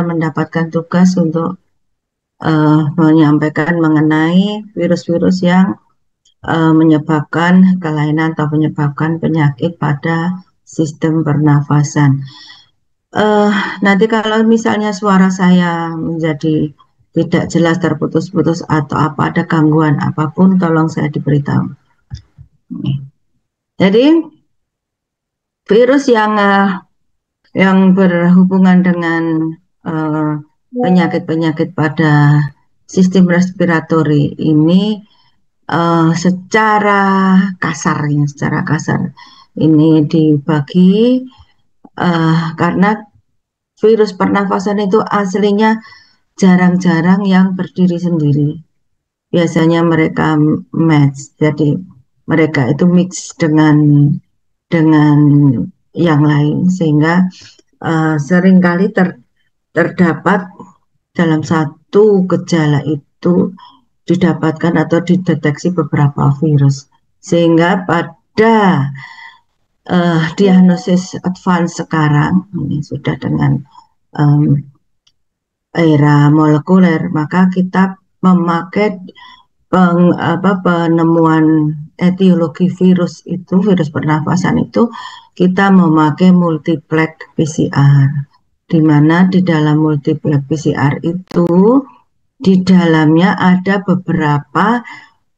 mendapatkan tugas untuk menyampaikan mengenai virus-virus yang menyebabkan kelainan atau menyebabkan penyakit pada sistem pernafasan. Nanti kalau misalnya suara saya menjadi tidak jelas, terputus-putus atau apa ada gangguan apapun, tolong saya diberitahu. Jadi virus yang berhubungan dengan penyakit-penyakit pada sistem respiratori ini secara kasar ini dibagi karena virus pernafasan itu aslinya jarang-jarang yang berdiri sendiri. Biasanya mereka match, jadi mereka itu mix dengan yang lain, sehingga seringkali terdapat dalam satu gejala itu didapatkan atau dideteksi beberapa virus, sehingga pada diagnosis advance sekarang ini sudah dengan era molekuler, maka kita memakai penemuan etiologi virus itu, virus pernafasan itu, kita memakai multiplex PCR, di mana di dalam multiplex PCR itu di dalamnya ada beberapa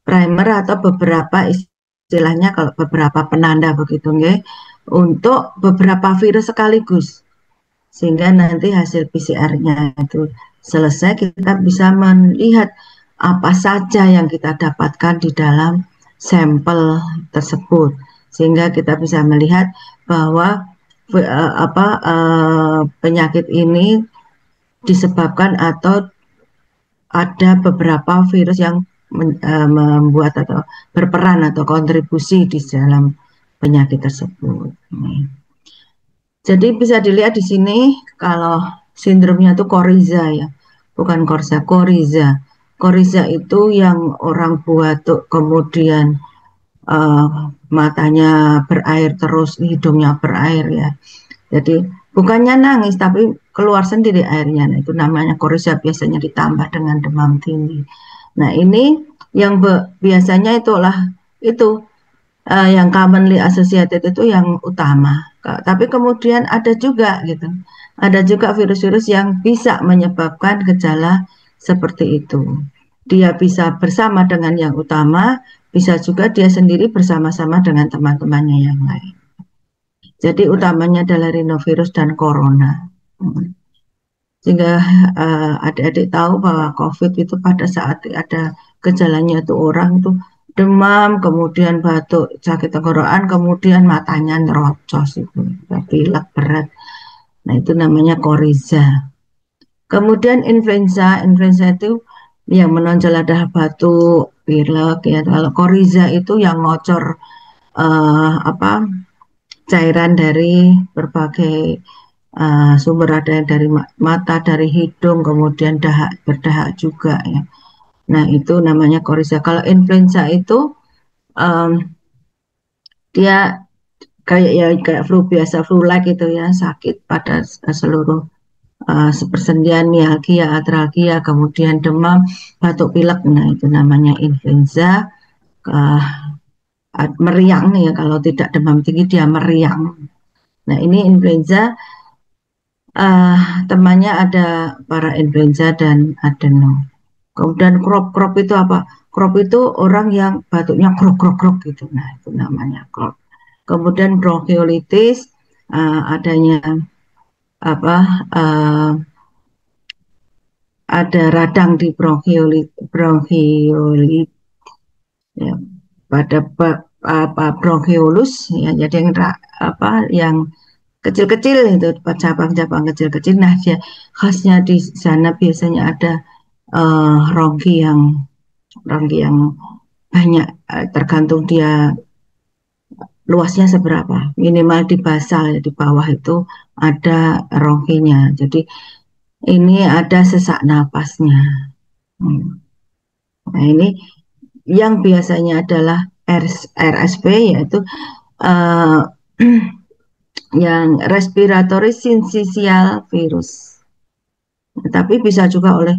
primer atau beberapa istilahnya kalau beberapa penanda begitu nggih, untuk beberapa virus sekaligus, sehingga nanti hasil PCR-nya itu selesai, kita bisa melihat apa saja yang kita dapatkan di dalam sampel tersebut, sehingga kita bisa melihat bahwa penyakit ini disebabkan atau ada beberapa virus yang membuat atau berperan atau kontribusi di dalam penyakit tersebut. Jadi bisa dilihat di sini kalau sindromnya itu Coryza ya, bukan Korsa, Coryza. Coryza itu yang orang batuk kemudian matanya berair terus, hidungnya berair ya. Jadi bukannya nangis tapi keluar sendiri airnya. Nah, itu namanya Coryza, biasanya ditambah dengan demam tinggi. Nah, ini yang biasanya itu yang commonly associated itu yang utama. Tapi kemudian ada juga gitu. Ada juga virus-virus yang bisa menyebabkan gejala seperti itu. Dia bisa bersama dengan yang utama, bisa juga dia sendiri bersama-sama dengan teman-temannya yang lain. Jadi utamanya adalah rhinovirus dan corona. Sehingga adik-adik tahu bahwa COVID itu pada saat ada gejalanya itu orang itu demam, kemudian batuk, sakit tenggorokan, kemudian matanya nerocos itu, pilek berat. Nah, itu namanya Coryza. Kemudian influenza itu yang menonjol adalah batuk, pilek ya. Kalau Coryza itu yang ngocor cairan dari berbagai sumber, ada yang dari mata, dari hidung, kemudian berdahak juga ya. Nah, itu namanya Coryza. Kalau influenza itu dia kayak flu biasa, flu-like itu ya, sakit pada seluruh sepersendian, mialgia, atralgia, kemudian demam, batuk pilek. Nah, itu namanya influenza. Meriang nih ya, kalau tidak demam tinggi dia meriang. Nah, ini influenza. Temannya ada para influenza dan adeno. Kemudian crop itu apa? Crop itu orang yang batuknya krok gitu. Nah, itu namanya crop. Kemudian bronchiolitis, adanya ada radang di bronchiolit ya, pada bronchiolus ya, jadi yang kecil-kecil itu, cabang-cabang kecil-kecil. Nah, dia khasnya di sana biasanya ada ronggi yang banyak, tergantung dia luasnya seberapa. Minimal di basal, di bawah itu ada rongginya. Jadi ini ada sesak napasnya. Nah, ini yang biasanya adalah RSV, yaitu yang respiratory syncytial virus. Tetapi bisa juga oleh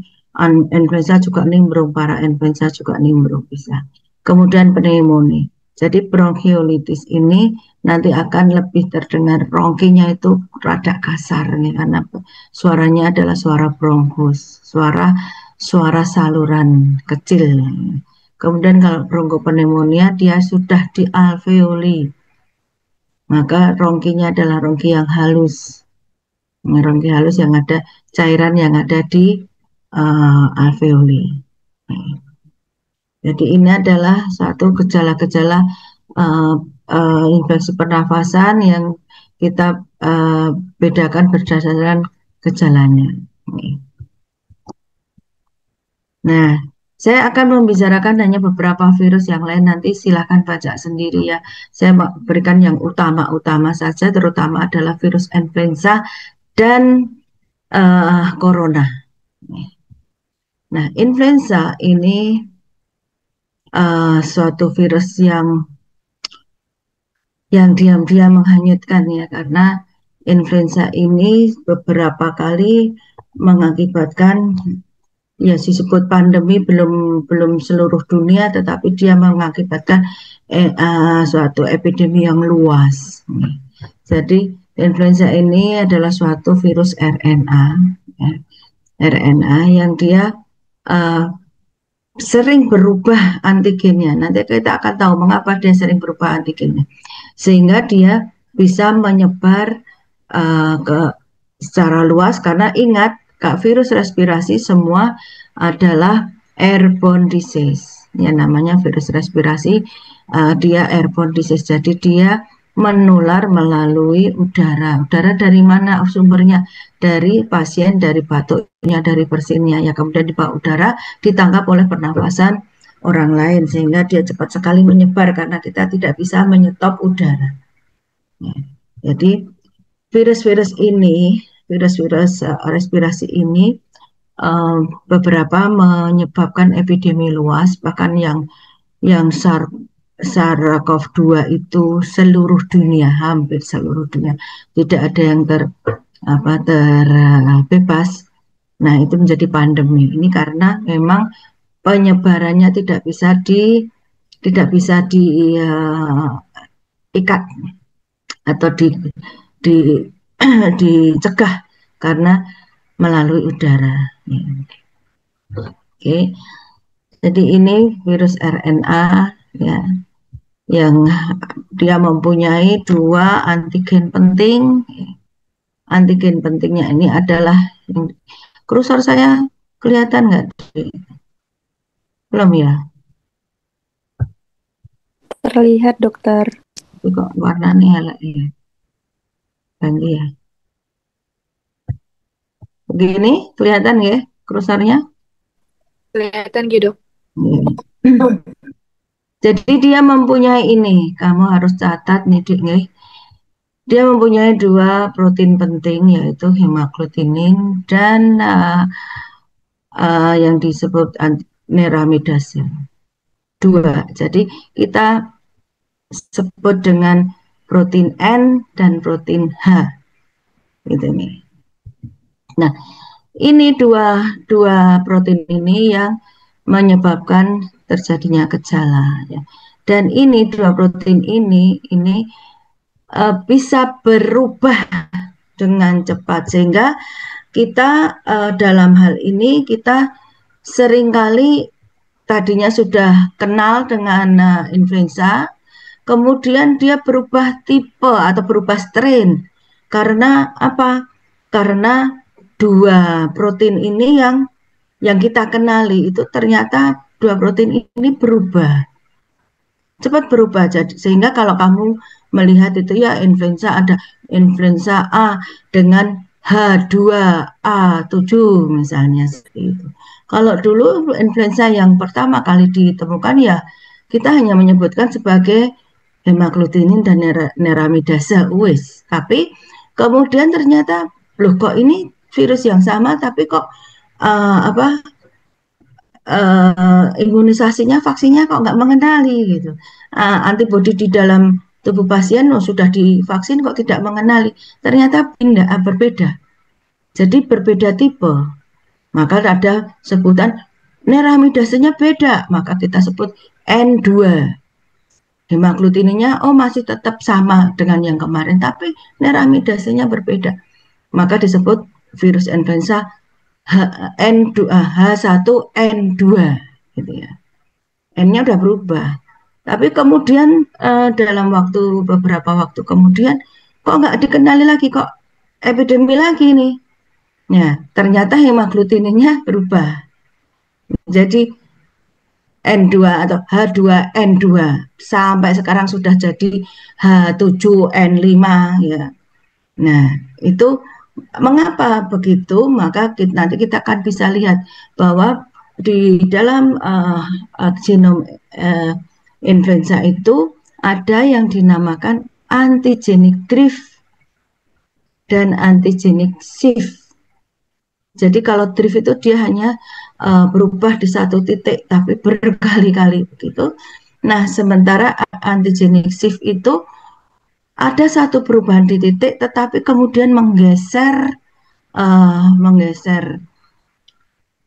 influenza juga nimbrung, para influenza juga nimbrung bisa. Kemudian pneumonia. Jadi bronkiolitis ini nanti akan lebih terdengar, bronkinya itu rada kasar nih, karena suaranya adalah suara bronkus, suara saluran kecil. Kemudian kalau bronkopneumonia dia sudah di alveoli, maka rongkinya adalah rongki yang halus. Rongki halus yang ada cairan yang ada di alveoli. Jadi ini adalah satu gejala-gejala uh, infeksi pernafasan yang kita bedakan berdasarkan gejalanya. Nah, saya akan membicarakan hanya beberapa virus, yang lain nanti silahkan baca sendiri ya. Saya berikan yang utama-utama saja, terutama adalah virus influenza dan corona. Nah, influenza ini suatu virus yang diam-diam menghanyutkan ya, karena influenza ini beberapa kali mengakibatkan, ya disebut pandemi, belum seluruh dunia, tetapi dia mengakibatkan suatu epidemi yang luas. Jadi influenza ini adalah suatu virus RNA, ya. RNA yang dia sering berubah antigennya. Nanti kita akan tahu mengapa dia sering berubah antigennya, sehingga dia bisa menyebar ke secara luas. Karena ingat, Kak, virus respirasi semua adalah airborne disease. Ya, namanya virus respirasi, dia airborne disease. Jadi dia menular melalui udara. Udara dari mana sumbernya? Dari pasien, dari batuknya, dari bersinnya. Ya, kemudian di bawah udara ditangkap oleh pernafasan orang lain, sehingga dia cepat sekali menyebar karena kita tidak bisa menyetop udara. Ya, jadi virus-virus ini, virus-virus respirasi ini beberapa menyebabkan epidemi luas, bahkan yang SARS-CoV-2 itu seluruh dunia, hampir seluruh dunia, tidak ada yang terbebas. Nah, itu menjadi pandemi. Ini karena memang penyebarannya tidak bisa diikat atau dicegah karena melalui udara. Oke, jadi ini virus RNA ya, yang dia mempunyai dua antigen penting. Antigen pentingnya ini adalah, kursor saya kelihatan nggak? Belum ya? Terlihat, dokter. Tapi kok warnanya elek ya? Ganti ya. Begini, kelihatan ya kursornya? Kelihatan gitu. Jadi dia mempunyai ini, kamu harus catat nih, Dik, nih. Dia mempunyai dua protein penting, yaitu hemaglutinin dan yang disebut neramidase. Dua. Jadi kita sebut dengan protein N dan protein H. Gitu nih. Nah, ini dua protein ini yang menyebabkan terjadinya gejala ya. Dan ini dua protein ini bisa berubah dengan cepat, sehingga kita dalam hal ini kita seringkali tadinya sudah kenal dengan influenza, kemudian dia berubah tipe atau berubah strain. Karena apa? Karena dua protein ini yang kita kenali itu ternyata dua protein ini berubah, cepat berubah. Jadi sehingga kalau kamu melihat itu ya, influenza, ada influenza A dengan H2A7 misalnya, seperti itu. Kalau dulu influenza yang pertama kali ditemukan ya kita hanya menyebutkan sebagai hemaglutinin dan neramidase, wis. Tapi kemudian ternyata loh, kok ini virus yang sama tapi kok imunisasinya, vaksinnya kok nggak mengenali gitu. Antibodi di dalam tubuh pasien sudah divaksin kok tidak mengenali. Ternyata berbeda. Jadi berbeda tipe. Maka ada sebutan neramidasenya beda, maka kita sebut N2. Hemagglutininya masih tetap sama dengan yang kemarin, tapi neramidasenya berbeda. Maka disebut virus influenza H1N2 gitu ya. N-nya udah berubah. Tapi kemudian dalam beberapa waktu kemudian kok nggak dikenali lagi, kok epidemi lagi nih. Ya, ternyata hemagglutininya berubah. Jadi N2 atau H2N2 sampai sekarang sudah jadi H7N5 ya. Nah, itu mengapa begitu? Maka nanti kita akan bisa lihat bahwa di dalam genom influenza itu ada yang dinamakan antigenik drift dan antigenik shift. Jadi kalau drift itu dia hanya berubah di satu titik tapi berkali-kali begitu. Nah, sementara antigenik shift itu ada satu perubahan di titik tetapi kemudian menggeser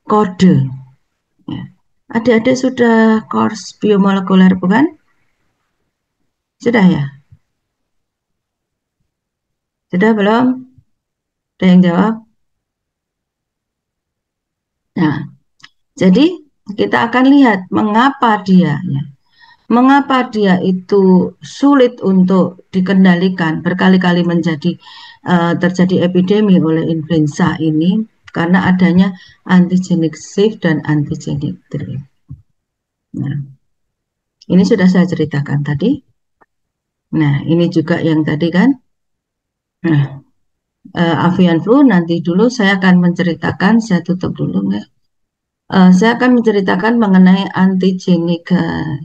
kode. Ya. Adik-adik sudah course biomolekuler bukan? Sudah ya? Sudah belum? Ada yang jawab? Nah, jadi kita akan lihat mengapa dia itu sulit untuk dikendalikan, berkali-kali terjadi epidemi oleh influenza ini karena adanya antigenik shift dan antigenik drift. Nah, ini sudah saya ceritakan tadi. Nah, ini juga yang tadi kan. Nah, avian flu nanti dulu saya akan menceritakan, saya tutup dulu ya. Saya akan menceritakan mengenai antigenik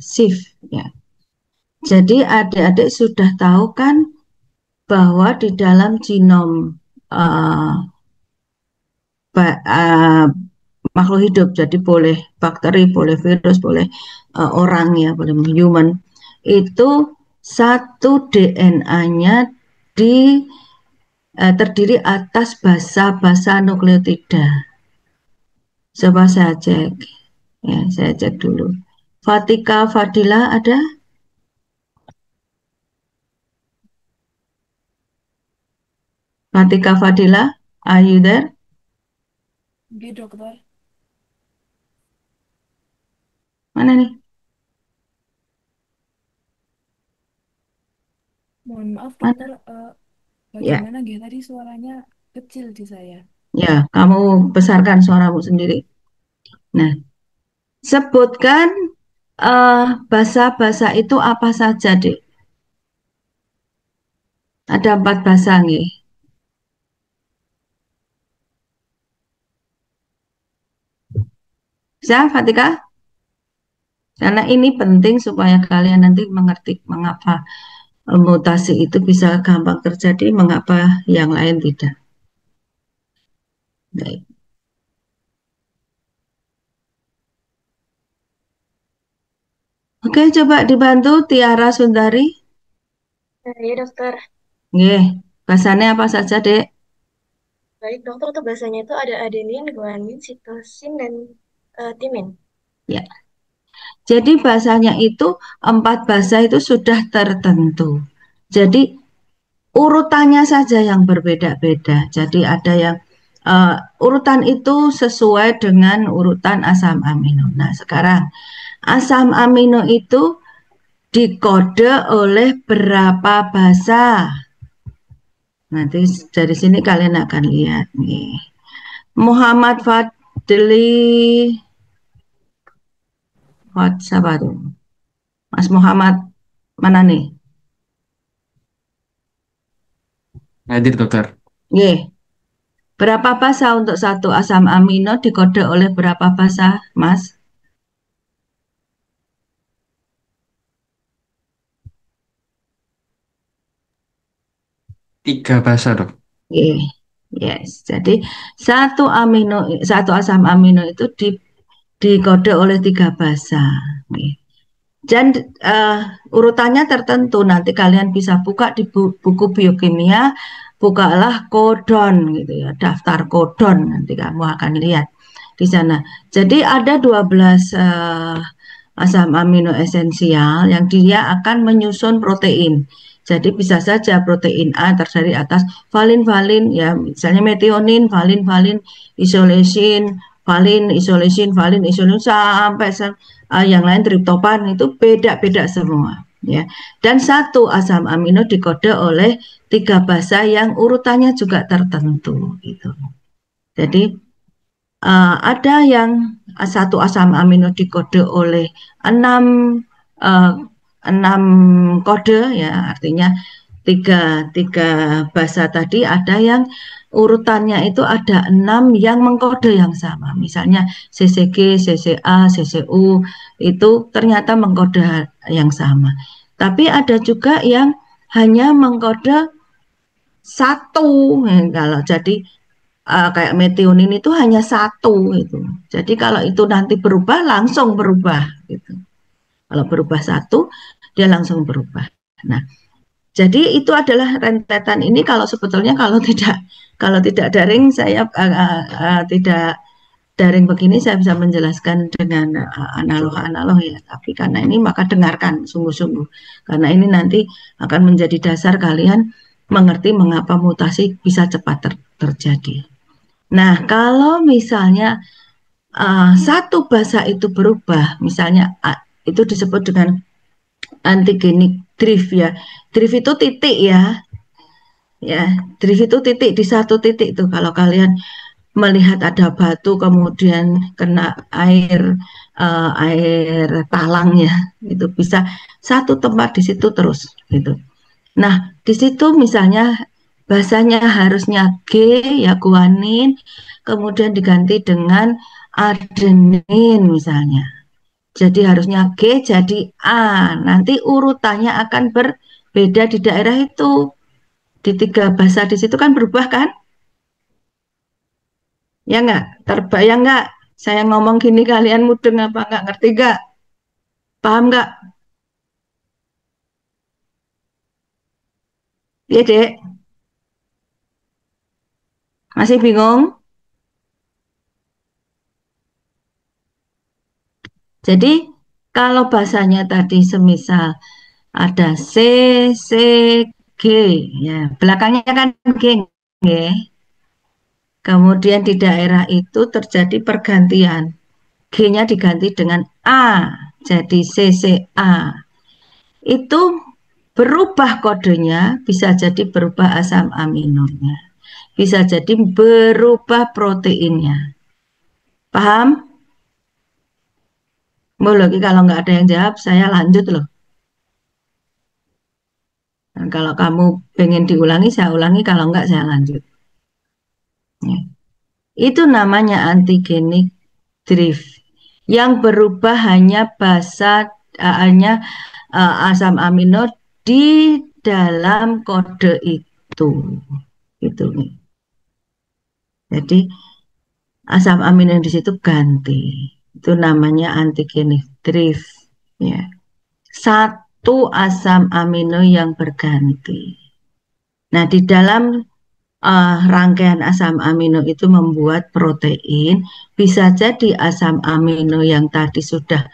shift ya. Jadi adik-adik sudah tahu kan bahwa di dalam genom uh, makhluk hidup, jadi boleh bakteri, boleh virus, boleh orang ya, boleh human, itu satu DNA-nya terdiri atas basa-basa nukleotida. Coba saya cek, ya saya cek dulu. Fatika Fadila ada? Fatika Fadila, are you there? Oke, dokter. Mana nih? Mohon maaf, Mana? dokter. Ya, Bagaimana ya tadi suaranya kecil di saya? ya, kamu besarkan suaramu sendiri. Nah, sebutkan bahasa-bahasa itu apa saja, Dek? Ada 4 bahasa nih. Bisa, Fatika? Karena ini penting supaya kalian nanti mengerti mengapa mutasi itu bisa gampang terjadi, mengapa yang lain tidak. Baik. Oke, coba dibantu Tiara Sundari. Iya dokter. Nggih, bahasanya apa saja, Dek? Baik dokter, untuk bahasanya itu ada adenin, guanin, sitosin, dan timin. Ya. Jadi bahasanya itu 4 bahasa itu sudah tertentu. Jadi urutannya saja yang berbeda-beda. Jadi ada yang urutan itu sesuai dengan urutan asam amino. Nah, sekarang asam amino itu dikode oleh berapa bahasa? Nanti dari sini kalian akan lihat nih. Muhammad Fadli, siapa tuh? Mas Muhammad mana nih? Hadir dokter. Nggih. Berapa bahasa untuk satu asam amino dikode oleh berapa bahasa, Mas? 3 bahasa dok. Yeah. Yes. Jadi satu asam amino itu dikode oleh 3 bahasa. Yeah. Dan urutannya tertentu. Nanti kalian bisa buka di buku biokimia bukalah kodon gitu ya, daftar kodon, nanti kamu akan lihat di sana. Jadi ada 12 asam amino esensial yang dia akan menyusun protein. Jadi bisa saja protein A terdiri atas valin-valin ya, misalnya metionin, valin-valin, isoleusin, valin, isoleusin, valin, isoleusin sampai yang lain triptopan itu beda-beda semua ya. Dan satu asam amino dikode oleh 3 basa yang urutannya juga tertentu gitu. Jadi ada yang satu asam amino dikode oleh 6 kode ya, artinya tiga basa tadi ada yang urutannya itu ada 6 yang mengkode yang sama. Misalnya CCG, CCA, CCU itu ternyata mengkode yang sama. Tapi ada juga yang hanya mengkode satu. Kalau jadi kayak metionin itu hanya satu itu. Jadi kalau itu nanti berubah langsung berubah gitu. Kalau berubah satu dia langsung berubah. Nah, jadi itu adalah rentetan ini. Kalau sebetulnya kalau tidak daring saya tidak daring begini saya bisa menjelaskan dengan analog ya. Tapi karena ini maka dengarkan sungguh-sungguh. Karena ini nanti akan menjadi dasar kalian mengerti mengapa mutasi bisa cepat terjadi. Nah, kalau misalnya satu basa itu berubah, misalnya itu disebut dengan antigenik drift ya. Drift itu titik ya. Ya, drift itu titik di satu titik itu. Kalau kalian melihat ada batu kemudian kena air talang ya, itu bisa satu tempat di situ terus gitu. Nah, di situ misalnya bahasanya harusnya G ya, guanin, kemudian diganti dengan adenin misalnya. Jadi harusnya G jadi A. Nanti urutannya akan berbeda di daerah itu. Di 3 bahasa di situ kan berubah kan? Ya enggak? Terbayang enggak? Saya ngomong gini kalian mudeng apa enggak? Ngerti enggak? Paham enggak? Iya, Dek. Masih bingung? Jadi kalau bahasanya tadi semisal ada C, C, G, ya belakangnya kan G, ya. Kemudian di daerah itu terjadi pergantian, G-nya diganti dengan A, jadi CCA. Itu berubah kodenya, bisa jadi berubah asam aminonya, bisa jadi berubah proteinnya. Paham? Boleh, kalau nggak ada yang jawab, saya lanjut loh. Nah, kalau kamu pengen diulangi, saya ulangi. Kalau enggak, saya lanjut. Ya. Itu namanya antigenik drift. Yang berubah hanya asam amino di dalam kode itu. Gitu nih. Jadi asam amino di situ ganti. Itu namanya antigenik drift. Ya. Satu asam amino yang berganti. Nah, di dalam rangkaian asam amino itu membuat protein. Bisa jadi asam amino yang tadi sudah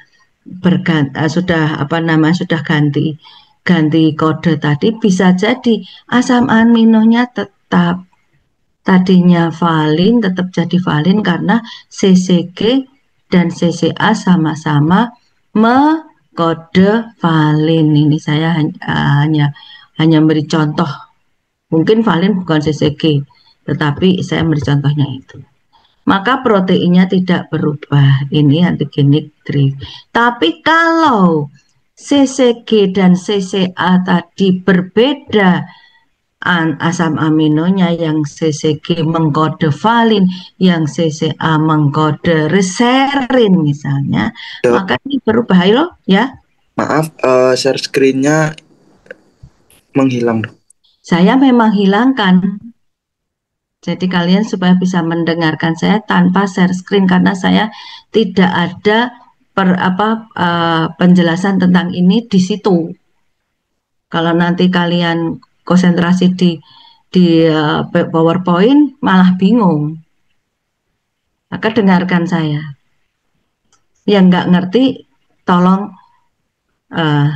ganti kode tadi, bisa jadi asam aminonya tetap tadinya valin tetap jadi valin karena CCG dan CCA sama-sama mengkode valin. Ini saya hanya beri contoh. Mungkin valin bukan CCG, tetapi saya beri contohnya itu. Maka proteinnya tidak berubah. Ini antigenik drift. Tapi kalau CCG dan CCA tadi berbeda asam aminonya, yang CCG mengkode valin, yang CCA mengkode reserin misalnya, Dok, maka ini berubah loh ya. maaf, share screen-nya menghilang, Dok. Saya memang hilangkan. Jadi kalian supaya bisa mendengarkan saya tanpa share screen, karena saya tidak ada penjelasan tentang ini di situ. Kalau nanti kalian konsentrasi di di PowerPoint malah bingung. Maka dengarkan saya. Yang nggak ngerti tolong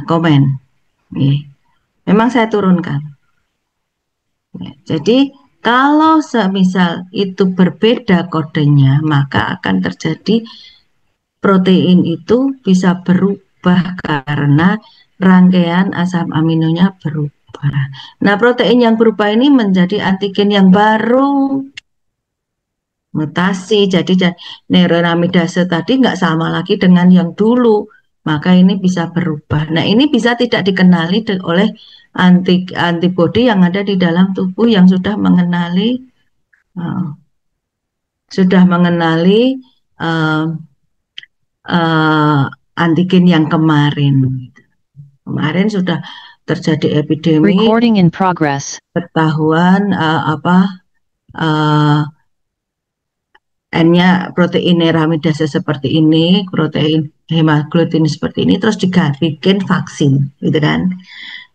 komen. Memang saya turunkan. Jadi kalau semisal itu berbeda kodenya, maka akan terjadi protein itu bisa berubah karena rangkaian asam aminonya berubah. Nah, protein yang berubah ini menjadi antigen yang baru, mutasi. Jadi neuraminidase tadi nggak sama lagi dengan yang dulu, maka ini bisa berubah. Nah, ini bisa tidak dikenali oleh antibodi yang ada di dalam tubuh yang sudah mengenali uh, antigen yang kemarin. Kemarin sudah terjadi epidemi, Recording in progress. ketahuan N-nya protein neuraminidase seperti ini, protein hemagglutinin seperti ini, terus dibikin vaksin, gitu kan?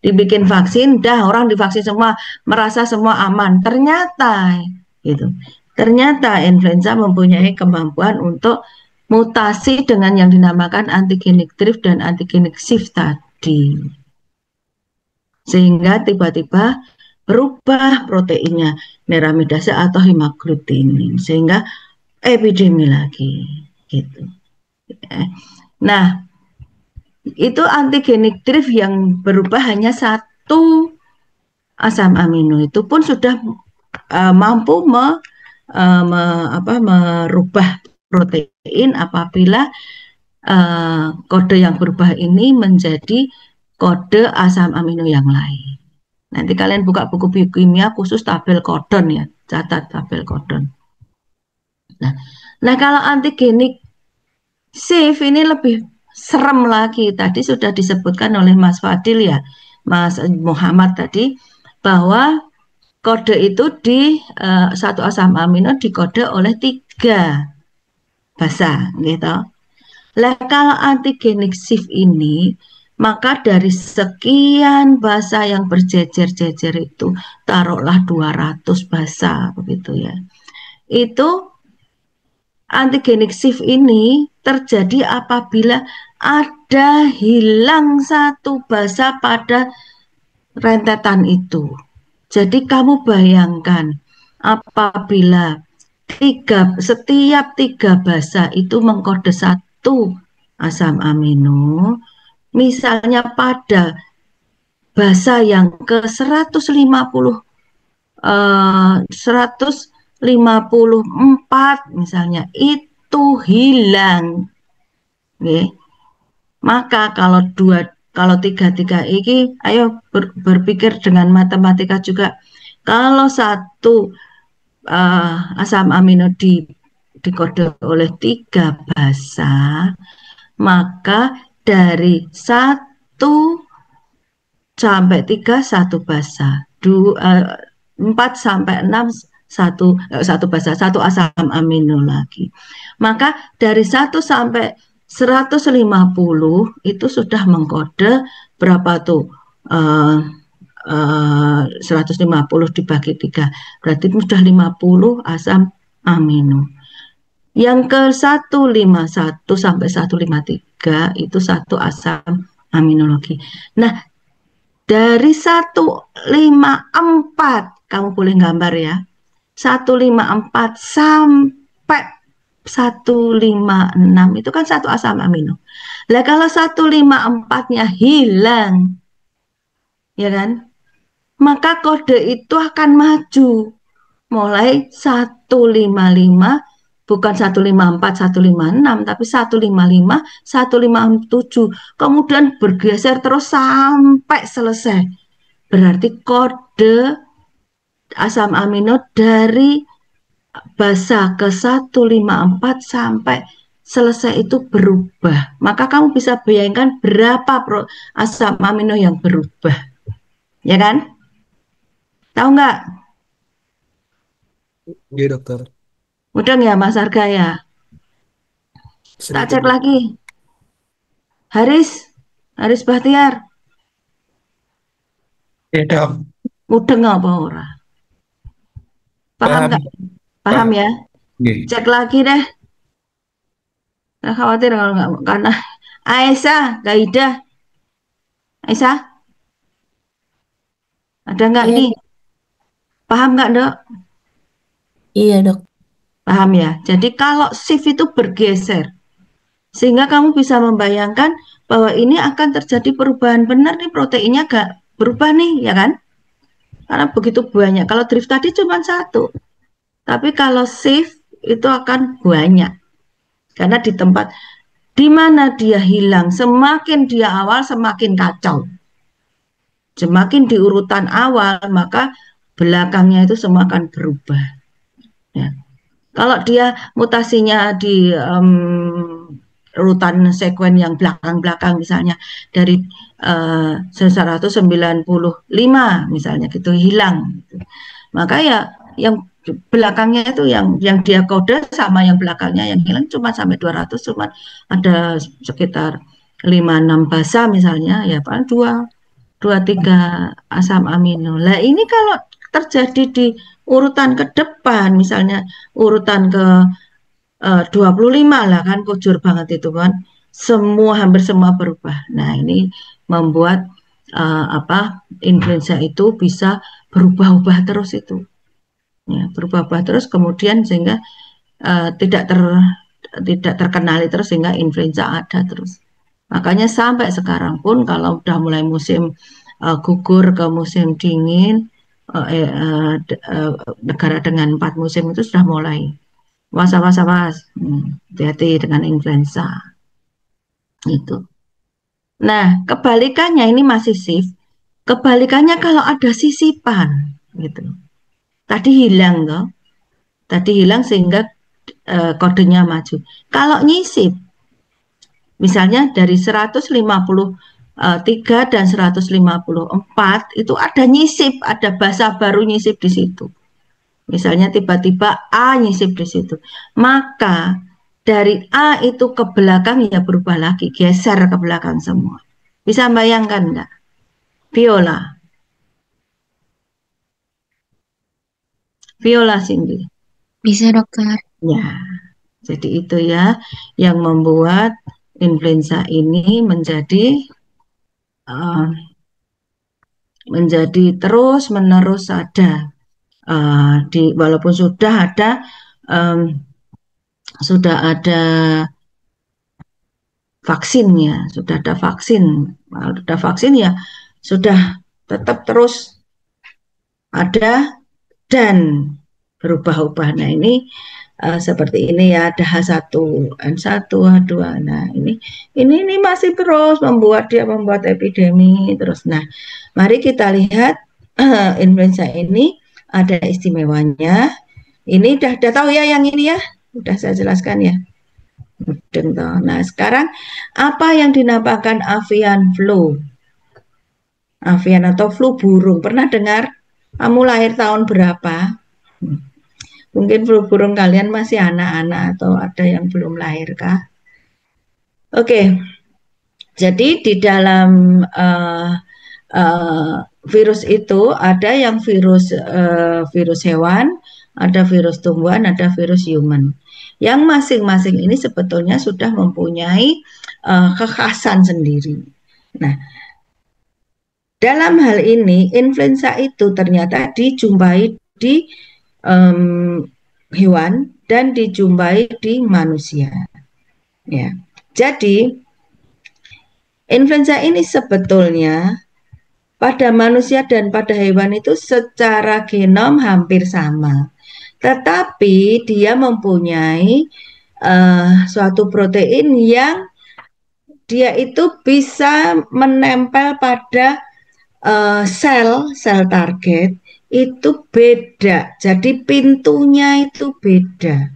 Dibikin vaksin, dah orang divaksin semua, merasa semua aman. Ternyata, gitu. Ternyata influenza mempunyai kemampuan untuk mutasi dengan yang dinamakan antigenic drift dan antigenic shift tadi. Sehingga tiba-tiba berubah proteinnya neuraminidase atau hemagglutinin, sehingga epidemi lagi, gitu. Nah, itu antigenic drift yang berubah hanya satu asam amino, itu pun sudah mampu merubah protein apabila kode yang berubah ini menjadi kode asam amino yang lain. Nanti kalian buka buku biokimia khusus tabel codon ya, catat tabel codon. Nah, kalau antigenic shift ini lebih serem lagi. Tadi sudah disebutkan oleh Mas Fadil ya, Mas Muhammad tadi, bahwa kode itu di satu asam amino dikode oleh 3 basa, gitu. Nah, kalau antigenic shift ini, maka dari sekian basa yang berjejer-jejer itu, taruhlah 200 basa, begitu ya. Itu antigenic shift ini terjadi apabila ada hilang satu basa pada rentetan itu. Jadi kamu bayangkan apabila setiap 3 basa itu mengkode satu asam amino, misalnya pada basa yang ke 154 misalnya itu hilang, maka kalau 3 ini, ayo berpikir dengan matematika juga. Kalau satu asam amino dikode oleh 3 basa, maka dari 1 sampai 3 satu basa, 4 sampai 6 satu basa, satu asam amino lagi. Maka dari 1 sampai 150 itu sudah mengkode berapa tuh? 150 dibagi 3, berarti sudah 50 asam amino. Yang ke 151 sampai 153 itu satu asam amino lagi. Nah, dari 154, kamu boleh gambar ya, 154 sampai 156 itu kan satu asam amino. Lah kalau 154-nya hilang, ya kan, maka kode itu akan maju mulai 155, bukan 154, 156, tapi 155, 157, kemudian bergeser terus sampai selesai. Berarti kode asam amino dari basa ke 154 sampai selesai itu berubah. Maka kamu bisa bayangkan berapa asam amino yang berubah. Ya kan? Tahu nggak? Iya, dokter. Udah ya Mas Arga ya? Tak cek lagi. Haris Bahtiar. Iya, dok. Mudeng apa ora? Paham Paham. nggak? Paham ya? Oke. Cek lagi deh. Nggak khawatir kalau nggak, karena Aisyah, Gaidah, Aisyah, ada nggak Iya, nih? Paham nggak, Dok? iya dok. Paham ya? Jadi kalau shift itu bergeser, sehingga kamu bisa membayangkan bahwa ini akan terjadi perubahan benar nih, proteinnya agak berubah nih, ya kan? Karena begitu banyak. Kalau drift tadi cuma satu, tapi kalau shift itu akan banyak. Karena di tempat di mana dia hilang, semakin dia awal semakin kacau. Semakin di urutan awal, maka belakangnya itu semua akan berubah. Ya. Kalau dia mutasinya di urutan sekuen yang belakang-belakang, misalnya dari 195 misalnya gitu hilang, gitu. Maka ya yang belakangnya itu yang dia kode sama yang belakangnya yang hilang cuma sampai 200, cuma ada sekitar 5-6 basa misalnya, ya paling 2-3 asam amino. Lah ini kalau terjadi di urutan ke depan, misalnya urutan ke 25 lah kan, kujur banget itu kan, hampir semua berubah. Nah ini membuat influenza itu bisa berubah-ubah terus itu, ya, berubah-ubah terus, kemudian sehingga tidak terkenali terus, sehingga influenza ada terus. Makanya sampai sekarang pun kalau udah mulai musim gugur ke musim dingin, negara dengan 4 musim itu sudah mulai was, hati-hati dengan influenza itu. Nah, kebalikannya ini masih shift. Kebalikannya kalau ada sisipan gitu. Tadi hilang loh. Tadi hilang sehingga kodenya maju. Kalau nyisip, misalnya dari 153 dan 154 itu ada nyisip, ada bahasa baru nyisip di situ. Misalnya tiba-tiba A nyisip di situ. Maka dari A itu ke belakang ya berubah lagi, geser ke belakang semua. Bisa bayangkan enggak? Viola Cindy. Bisa dokter. Ya, jadi itu ya yang membuat influenza ini menjadi terus-menerus ada. Walaupun sudah ada vaksinnya, sudah ada vaksin. Kalau sudah vaksin ya sudah tetap terus ada dan berubah-ubah. Nah ini seperti ini ya, ada H1N1, H2. Nah ini masih terus membuat epidemi terus. Nah mari kita lihat influenza ini ada istimewanya. Ini udah tahu ya yang ini ya, udah saya jelaskan ya. Nah sekarang apa yang dinamakan avian flu? Avian atau flu burung, pernah dengar? Kamu lahir tahun berapa? Mungkin flu burung kalian masih anak-anak atau ada yang belum lahir kah? Oke, jadi di dalam virus itu ada yang virus hewan, ada virus tumbuhan, ada virus human. Yang masing-masing ini sebetulnya sudah mempunyai kekhasan sendiri. Nah, dalam hal ini influenza itu ternyata dijumpai di hewan dan dijumpai di manusia. Ya, jadi influenza ini sebetulnya pada manusia dan pada hewan itu secara genom hampir sama, tetapi dia mempunyai suatu protein yang dia itu bisa menempel pada sel target itu beda, jadi pintunya itu beda,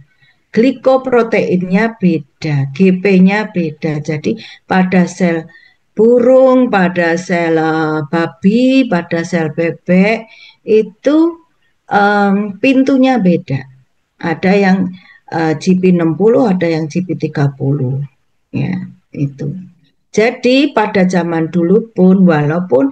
glikoproteinnya beda, GP-nya beda. Jadi pada sel burung, pada sel babi, pada sel bebek itu pintunya beda. Ada yang GP60, ada yang GP30. Ya, itu. Jadi pada zaman dulu pun walaupun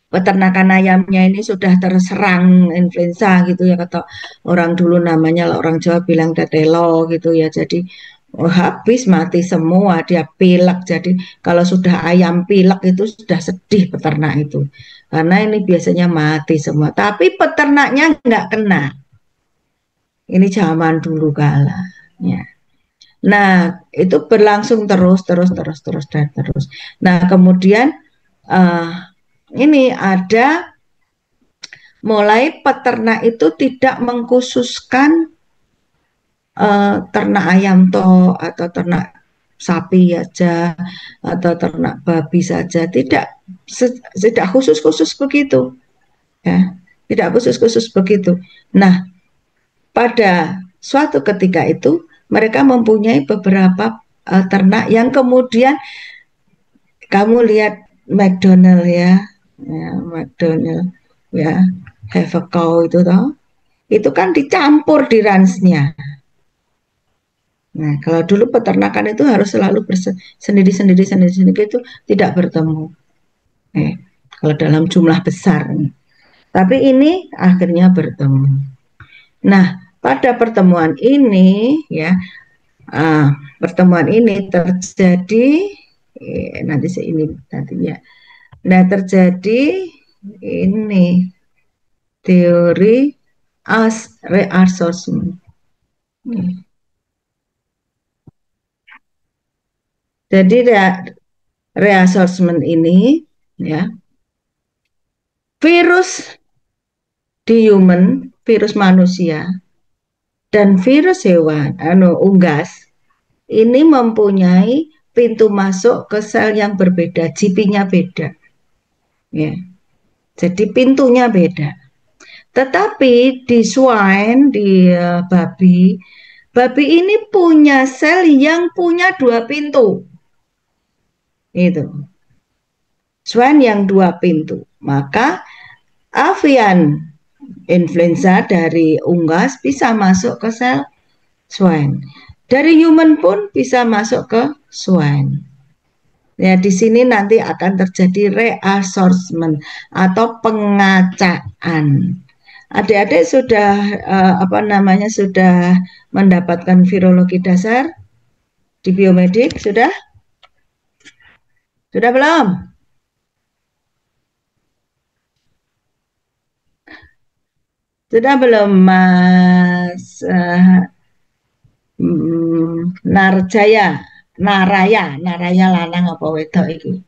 peternakan ayamnya ini sudah terserang influenza gitu ya, kata orang dulu namanya, orang Jawa bilang tetelo gitu ya. Jadi habis mati semua, dia pilek. Jadi kalau sudah ayam pilek itu sudah sedih peternak itu, karena ini biasanya mati semua. Tapi peternaknya nggak kena. Ini zaman dulu kala ya. Nah, itu berlangsung terus. Nah, kemudian ini ada mulai peternak itu tidak mengkhususkan ternak ayam atau ternak sapi aja atau ternak babi saja, tidak khusus begitu ya, tidak khusus begitu. Nah, pada suatu ketika itu mereka mempunyai beberapa ternak yang kemudian kamu lihat McDonald ya, McDonald ya, have a cow itu toh, itu kan dicampur di ransnya. Nah, kalau dulu peternakan itu harus selalu sendiri itu tidak bertemu. Kalau dalam jumlah besar. Tapi ini akhirnya bertemu. Nah, pada pertemuan ini ya, pertemuan ini terjadi ya. Nah, terjadi ini teori reassortment. Jadi reassortment ini ya, virus di human, virus manusia dan virus hewan, unggas ini mempunyai pintu masuk ke sel yang berbeda, GP-nya beda. Ya. Jadi pintunya beda. Tetapi di swine, di babi ini punya sel yang punya 2 pintu. Itu. Swine yang 2 pintu. Maka avian influenza dari unggas bisa masuk ke sel swine. Dari human pun bisa masuk ke swine. Ya, di sini nanti akan terjadi reassortment atau pengacaan. Adik-adik sudah sudah mendapatkan virologi dasar di biomedik, sudah? Sudah belum? Sudah belum, Mas Naraya lanang apa wedok iki?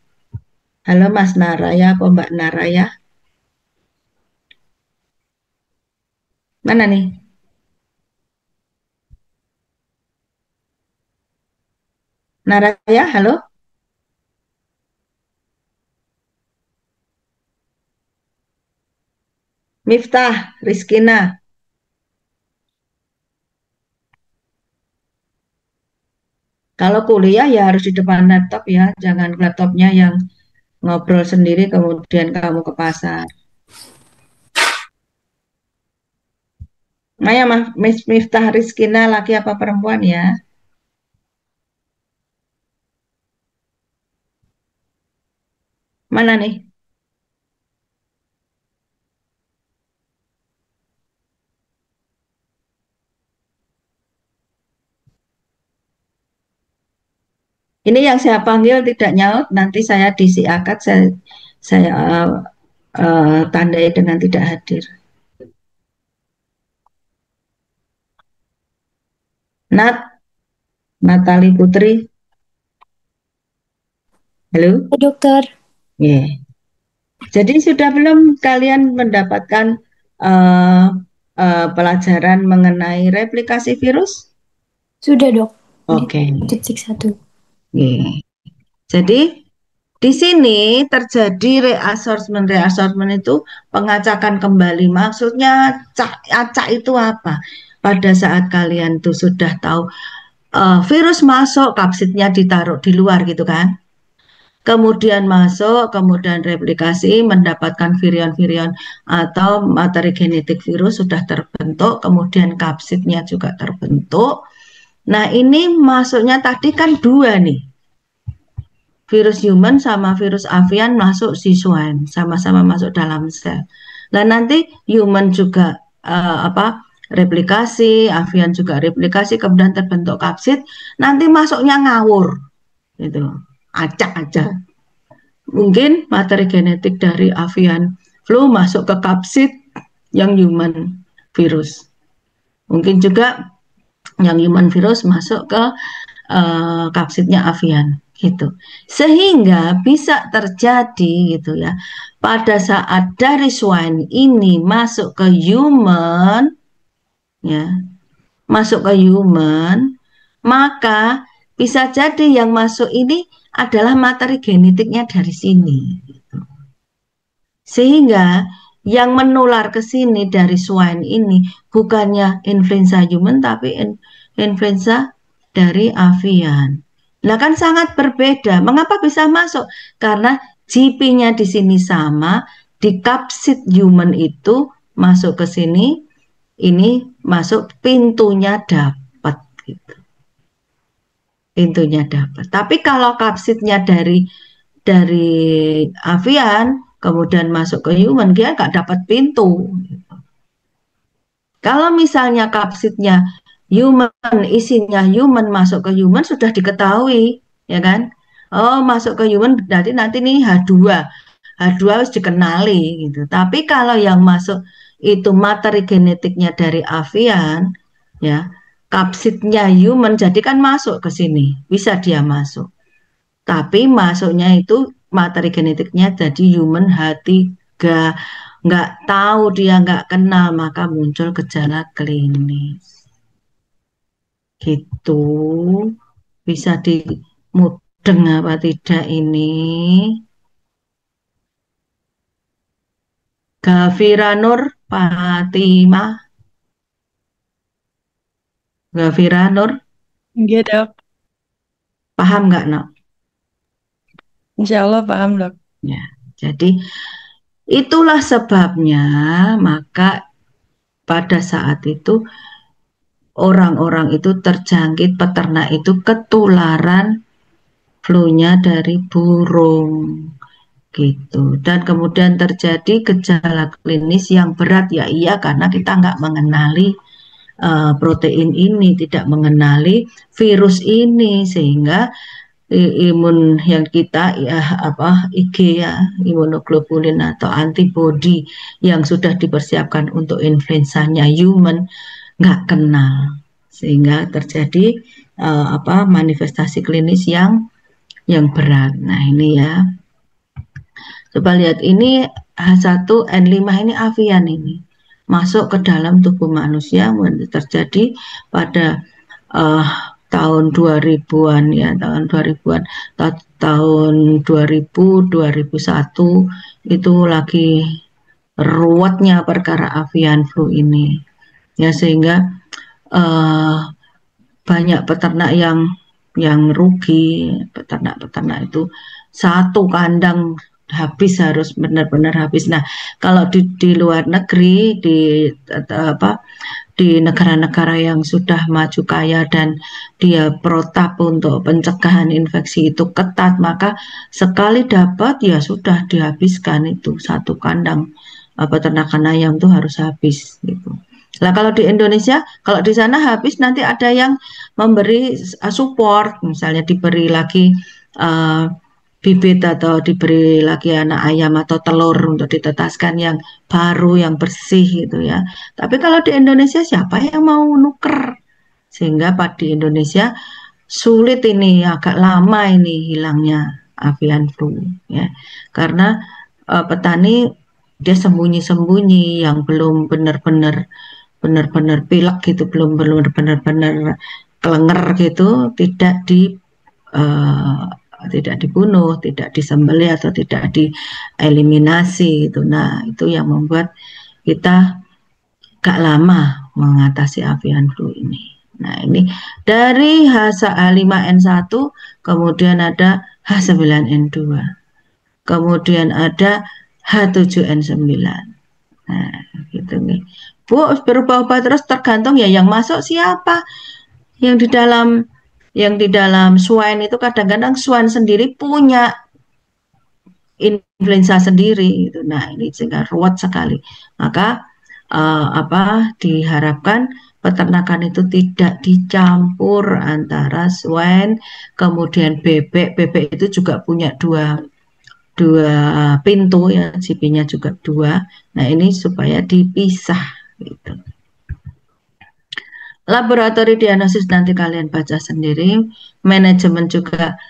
Halo Mas Naraya apa Mbak Naraya? Mana nih? Naraya, halo? Miftah, Rizkina. Kalau kuliah ya harus di depan laptop ya, jangan laptopnya yang ngobrol sendiri kemudian kamu ke pasar. Maya Miftah Rizkina, laki apa perempuan ya? Mana nih? Ini yang saya panggil tidak nyaut, nanti saya diisi akad, saya tandai dengan tidak hadir. Natali Putri. Halo? Dokter. Yeah. Jadi sudah belum kalian mendapatkan pelajaran mengenai replikasi virus? Sudah, Dok. Oke. Titik 1. Jadi di sini terjadi reassortment itu pengacakan kembali. Maksudnya acak itu apa? Pada saat kalian tuh sudah tahu virus masuk, kapsidnya ditaruh di luar gitu kan? Kemudian masuk, kemudian replikasi, mendapatkan virion-virion atau materi genetik virus sudah terbentuk, kemudian kapsidnya juga terbentuk. Nah, ini masuknya tadi kan 2 nih. virus human sama virus avian masuk si swine, sama-sama masuk dalam sel. Dan nanti human juga replikasi, avian juga replikasi, kemudian terbentuk kapsid, nanti masuknya ngawur, gitu, acak aja. Mungkin materi genetik dari avian flu masuk ke kapsid yang human virus. Mungkin juga yang human virus masuk ke kapsidnya avian, gitu. Sehingga bisa terjadi gitu ya, pada saat dari swine ini masuk ke human, ya, masuk ke human, maka bisa jadi yang masuk ini adalah materi genetiknya dari sini, gitu. Sehingga yang menular ke sini dari swine ini bukannya influenza human tapi influenza dari avian. Nah kan sangat berbeda. Mengapa bisa masuk? Karena GP-nya di sini sama, di kapsid human itu masuk ke sini, ini masuk pintunya dapat, gitu. Pintunya dapat. Tapi kalau kapsidnya dari avian kemudian masuk ke human, dia nggak dapat pintu, gitu. Kalau misalnya kapsidnya human, isinya human masuk ke human sudah diketahui, ya kan? Oh, masuk ke human berarti nanti nih H2 harus dikenali, gitu. Tapi kalau yang masuk itu materi genetiknya dari avian, ya, kapsidnya human, jadi kan masuk ke sini, bisa dia masuk. Tapi masuknya itu materi genetiknya jadi human H3, nggak tahu, dia nggak kenal, maka muncul gejala klinis. Gitu, bisa dimudeng apa tidak ini? Gafira Nur Fatimah, Gafira Nur, Iya dok, paham nggak, Nok? insya Allah paham dok. Ya, jadi itulah sebabnya maka pada saat itu orang-orang itu terjangkit, peternak itu ketularan flu-nya dari burung, gitu. Dan kemudian terjadi gejala klinis yang berat, ya iya karena kita nggak mengenali protein ini, tidak mengenali virus ini, sehingga imun yang kita IG ya, imunoglobulin atau antibodi yang sudah dipersiapkan untuk influenzanya human nggak kenal, sehingga terjadi manifestasi klinis yang berat. Nah ini ya, coba lihat ini H1N5 ini avian, ini masuk ke dalam tubuh manusia, terjadi pada tahun 2000-an ya, tahun 2000-an, tahun 2000, 2001 itu lagi ruwetnya perkara avian flu ini, ya, sehingga banyak peternak yang rugi. Peternak itu satu kandang habis, harus benar-benar habis. Nah kalau di luar negeri, di negara-negara yang sudah maju kaya dan dia protap untuk pencegahan infeksi itu ketat, maka sekali dapat ya sudah dihabiskan, itu satu kandang peternakan ayam itu harus habis, gitu. Nah kalau di Indonesia, kalau di sana habis nanti ada yang memberi support, misalnya diberi lagi bibit atau diberi lagi anak ayam atau telur untuk ditetaskan yang baru, yang bersih, gitu ya. Tapi kalau di Indonesia siapa yang mau nuker? Sehingga di Indonesia sulit ini, agak lama ini hilangnya avian flu, ya, karena petani dia sembunyi-sembunyi, yang belum benar-benar pilek gitu, belum benar-benar kelenger gitu, tidak dibunuh, tidak disembelih atau tidak dieliminasi gitu. Nah itu yang membuat kita gak lama mengatasi avian flu ini. Nah ini dari H5N1, kemudian ada H9N2, kemudian ada H7N9. Nah gitu nih Bu, berubah-ubah terus tergantung ya yang masuk siapa, yang di dalam yang di dalam swine itu kadang-kadang swine sendiri punya influenza sendiri gitu. Nah, ini sehingga ruwet sekali. Maka diharapkan peternakan itu tidak dicampur antara swine kemudian bebek. Bebek itu juga punya dua pintu ya, CP-nya juga 2. Nah, ini supaya dipisah gitu. Laboratori diagnosis nanti kalian baca sendiri. Manajemen juga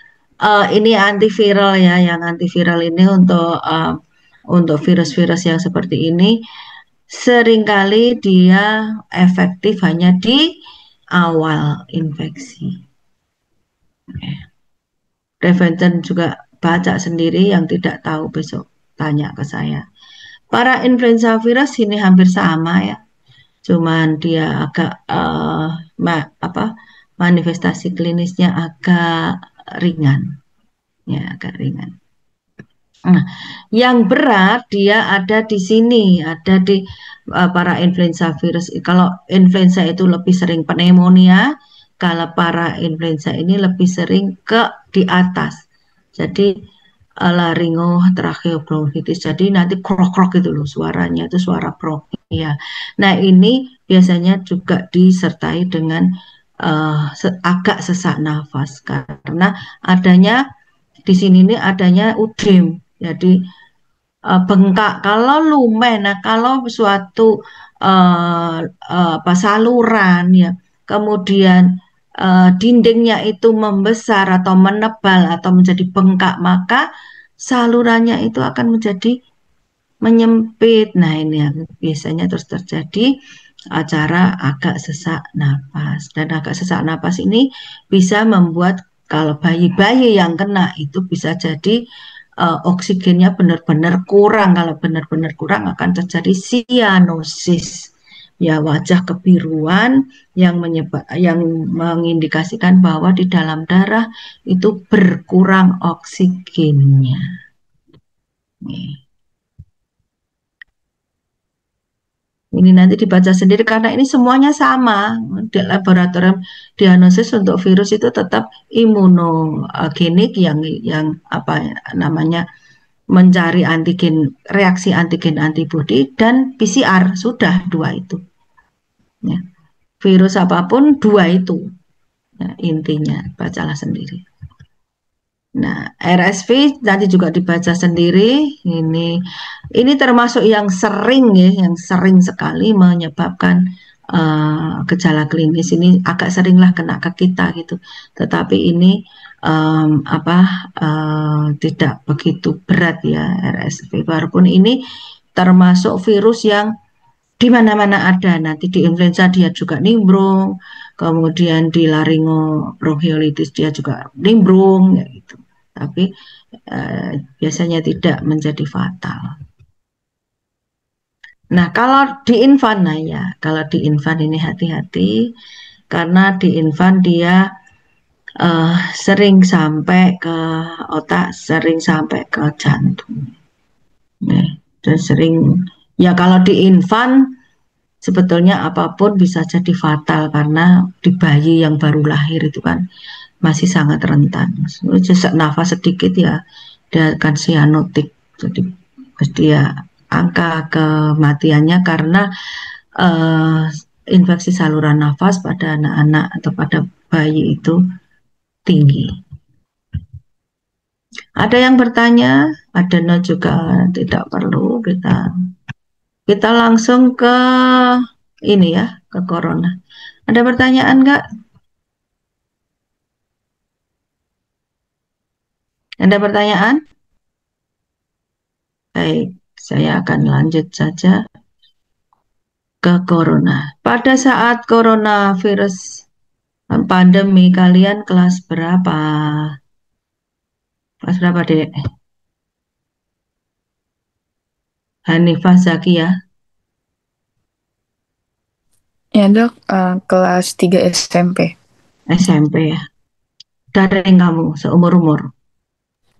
ini antiviral ya, yang antiviral ini untuk virus-virus yang seperti ini seringkali dia efektif hanya di awal infeksi. Prevention juga baca sendiri, yang tidak tahu besok tanya ke saya. Para influenza virus ini hampir sama ya. Cuman dia agak manifestasi klinisnya agak ringan. Ya, agak ringan. Nah, yang berat dia ada di sini, ada di para influenza virus. Kalau influenza itu lebih sering pneumonia, kalau para influenza ini lebih sering di atas. Jadi laringo, tracheobronchitis. Jadi nanti krok-krok gitu loh suaranya, itu suara bronkia. Nah, ini biasanya juga disertai dengan agak sesak nafas karena adanya di sini ini adanya udem. Jadi bengkak kalau lumen. Nah, kalau suatu saluran ya, kemudian dindingnya itu membesar atau menebal atau menjadi bengkak, maka salurannya itu akan menjadi menyempit. Nah, ini biasanya terus terjadi cara agak sesak napas. Dan agak sesak napas ini bisa membuat kalau bayi-bayi yang kena itu bisa jadi oksigennya benar-benar kurang. Kalau benar-benar kurang akan terjadi sianosis. Ya, wajah kebiruan yang mengindikasikan bahwa di dalam darah itu berkurang oksigennya. Nih. Ini nanti dibaca sendiri karena ini semuanya sama. Di laboratorium diagnosis untuk virus itu tetap imunogenik yang mencari antigen, reaksi antigen antibodi, dan PCR, sudah 2 itu. Ya. Virus apapun 2 itu. Ya, intinya bacalah sendiri. Nah, RSV nanti juga dibaca sendiri. Ini termasuk yang sering ya, yang sering sekali menyebabkan gejala klinis. Ini agak seringlah kena ke kita gitu. Tetapi ini tidak begitu berat ya RSV. Walaupun ini termasuk virus yang di mana-mana ada. Nanti di influenza dia juga nimbrung, kemudian di laringobronchiolitis dia juga nimbrung ya gitu. Tapi biasanya tidak menjadi fatal. Nah, kalau di infan, kalau di infan ini hati-hati karena di infan dia sering sampai ke otak, sering sampai ke jantung. Dan sering ya, kalau di infan sebetulnya apapun bisa jadi fatal karena di bayi yang baru lahir itu kan masih sangat rentan. Sesak nafas sedikit ya dia akan sianotik. Jadi dia angka kematiannya karena infeksi saluran nafas pada anak-anak atau pada bayi itu tinggi. Ada yang bertanya? Adeno juga tidak perlu, kita langsung ke ini ya, ke corona. Ada pertanyaan enggak? Ada pertanyaan? Baik, saya akan lanjut saja ke corona. Pada saat coronavirus pandemi, kalian kelas berapa? Kelas berapa, Dek? Hanifah Zakia? Ya, Dok, kelas 3 SMP. SMP ya. Daring kamu seumur-umur?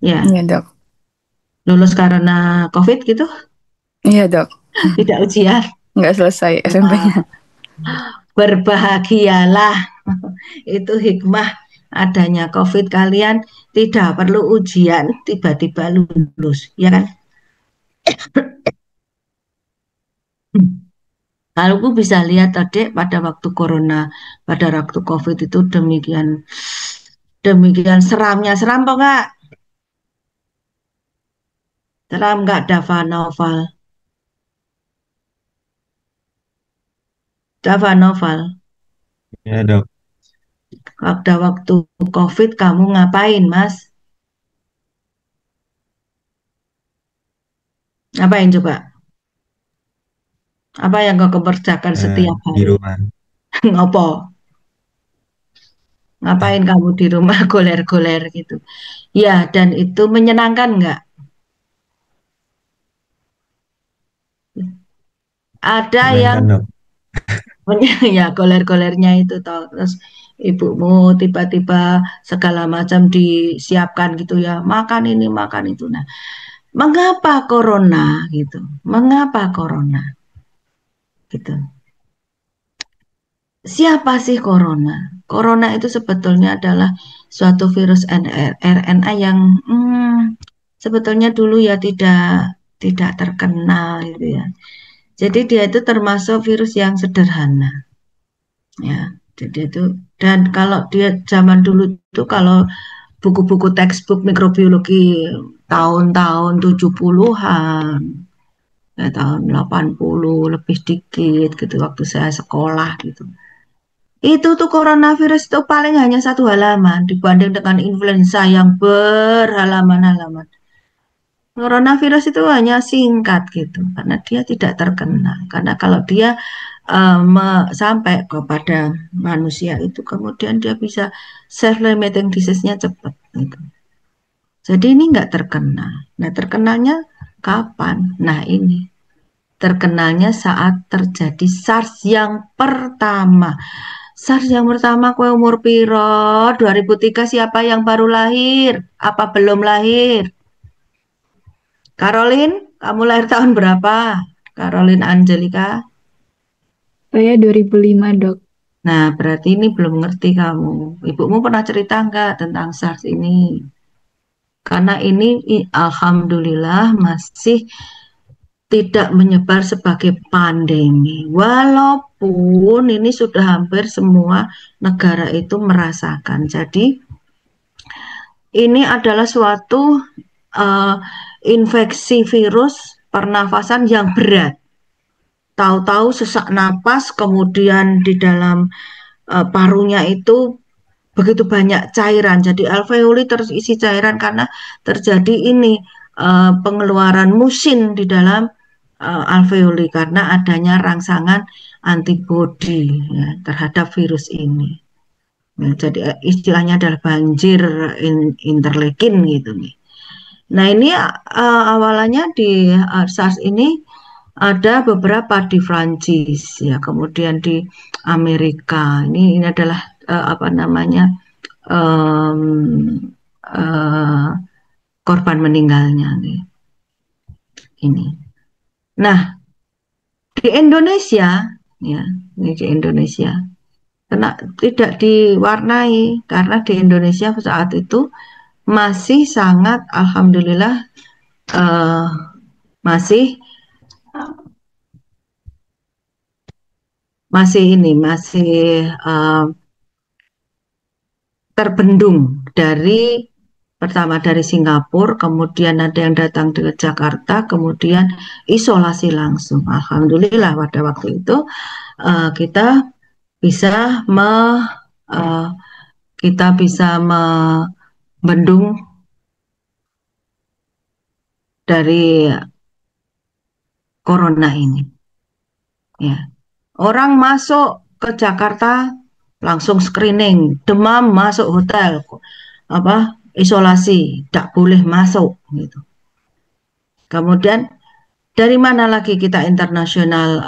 Ya. Iya, Dok. Lulus karena COVID gitu? Iya, Dok. Tidak ujian? Nggak selesai SMP-nya. Berbahagialah. Itu hikmah adanya COVID kalian tidak perlu ujian, tiba-tiba lulus, ya kan? Kalau aku bisa lihat tadi pada waktu corona, pada waktu COVID itu demikian seramnya. Seram apa enggak? Seram enggak, Dava Noval? Dava Noval, Ya dok, waktu COVID kamu ngapain, Mas? Ngapain coba? Apa yang kau kerjakan setiap di hari? rumah. Ngopo? Ngapain kamu di rumah goler-goler gitu? Ya, dan itu menyenangkan enggak? Ada yang Menyenangkan dok. ya goler-golernya itu toh. Terus ibumu tiba-tiba segala macam disiapkan gitu ya, makan ini makan itu. Nah, mengapa corona gitu? Mengapa corona gitu? Siapa sih corona? Corona itu sebetulnya adalah suatu virus RNA yang sebetulnya dulu ya tidak terkenal gitu ya. Jadi dia itu termasuk virus yang sederhana. Ya, jadi itu, dan kalau dia zaman dulu itu kalau buku-buku textbook mikrobiologi tahun-tahun 70-an, ya tahun 80 lebih dikit gitu waktu saya sekolah gitu. Itu tuh coronavirus itu paling hanya satu halaman dibanding dengan influenza yang berhalaman-halaman. Coronavirus itu hanya singkat gitu karena dia tidak terkenal. Karena kalau dia sampai kepada manusia itu kemudian dia bisa self-limiting disease-nya cepat gitu. Jadi ini nggak terkenal. Nah, terkenalnya kapan? Nah, ini terkenalnya saat terjadi SARS yang pertama. SARS yang pertama kue umur piro? 2003 siapa yang baru lahir? Apa belum lahir? Caroline, kamu lahir tahun berapa? Caroline Angelika. Saya 2005 dok. Nah, berarti ini belum ngerti kamu. Ibumu pernah cerita enggak tentang SARS ini? Karena ini alhamdulillah masih tidak menyebar sebagai pandemi. Walaupun ini sudah hampir semua negara itu merasakan. Jadi ini adalah suatu infeksi virus pernafasan yang berat. Tahu-tahu sesak napas, kemudian di dalam parunya itu begitu banyak cairan. Jadi alveoli terisi cairan karena terjadi ini pengeluaran musin di dalam alveoli karena adanya rangsangan antibodi ya, terhadap virus ini. Ya, jadi istilahnya adalah banjir interleukin gitu nih. Nah, ini awalnya di SARS ini ada beberapa di Prancis ya, kemudian di Amerika. Ini adalah apa namanya korban meninggalnya nih. Ini. Nah, di Indonesia ya, ini di Indonesia karena tidak diwarnai karena di Indonesia saat itu masih sangat alhamdulillah masih terbendung pertama dari Singapura, kemudian ada yang datang ke Jakarta, kemudian isolasi langsung. Alhamdulillah pada waktu itu kita bisa membendung dari corona ini. Ya. Orang masuk ke Jakarta langsung screening, demam masuk hotel, isolasi, tidak boleh masuk gitu. Kemudian dari mana lagi kita internasional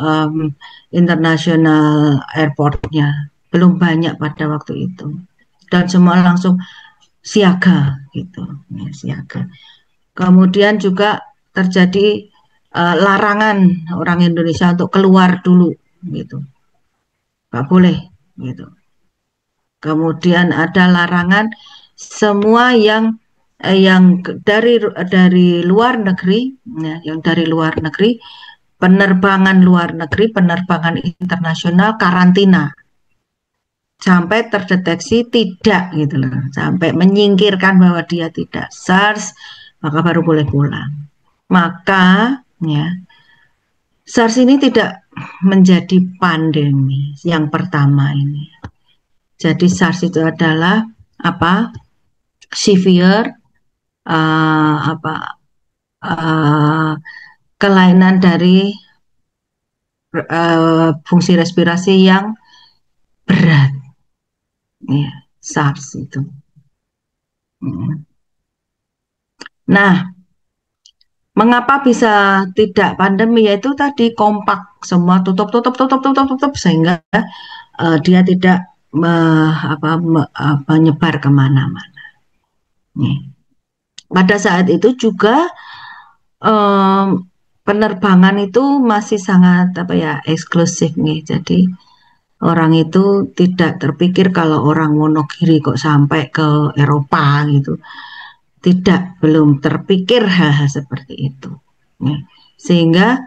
airportnya belum banyak pada waktu itu dan semua langsung siaga gitu ya, siaga. Kemudian juga terjadi larangan orang Indonesia untuk keluar dulu gitu, nggak boleh gitu. Kemudian ada larangan semua yang dari luar negeri, ya, yang dari luar negeri, penerbangan luar negeri, penerbangan internasional karantina sampai terdeteksi tidak gitu loh, sampai menyingkirkan bahwa dia tidak SARS, maka baru boleh pulang. Maka ya SARS ini tidak menjadi pandemi yang pertama ini. Jadi SARS itu adalah apa? Severe kelainan dari fungsi respirasi yang berat, ya, SARS itu. Nah, mengapa bisa tidak pandemi? Yaitu tadi kompak, semua tutup sehingga dia tidak menyebar kemana-mana. Pada saat itu juga penerbangan itu masih sangat eksklusif nih. Jadi orang itu tidak terpikir kalau orang Wonogiri kok sampai ke Eropa gitu. Tidak, belum terpikir hal-hal seperti itu. Sehingga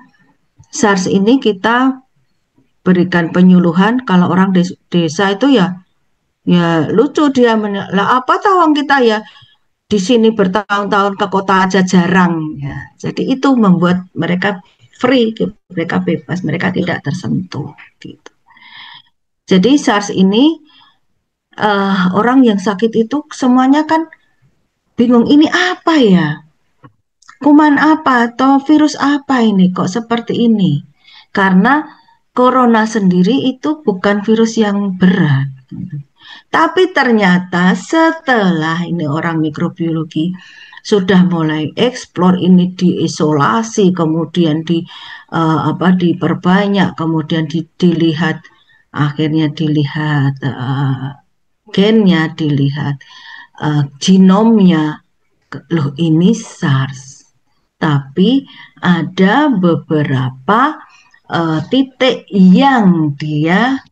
SARS ini kita berikan penyuluhan kalau orang desa itu ya lucu dia lah apa tawang kita ya di sini bertahun-tahun ke kota aja jarang ya. Jadi itu membuat mereka free, mereka bebas, mereka tidak tersentuh gitu. Jadi SARS ini orang yang sakit itu semuanya kan bingung, ini apa ya? Kuman apa atau virus apa ini kok seperti ini? Karena corona sendiri itu bukan virus yang berat. Tapi ternyata setelah ini orang mikrobiologi sudah mulai eksplor ini, diisolasi, kemudian diperbanyak, kemudian dilihat, akhirnya dilihat gennya, dilihat genomnya, loh ini SARS. Tapi ada beberapa titik yang dia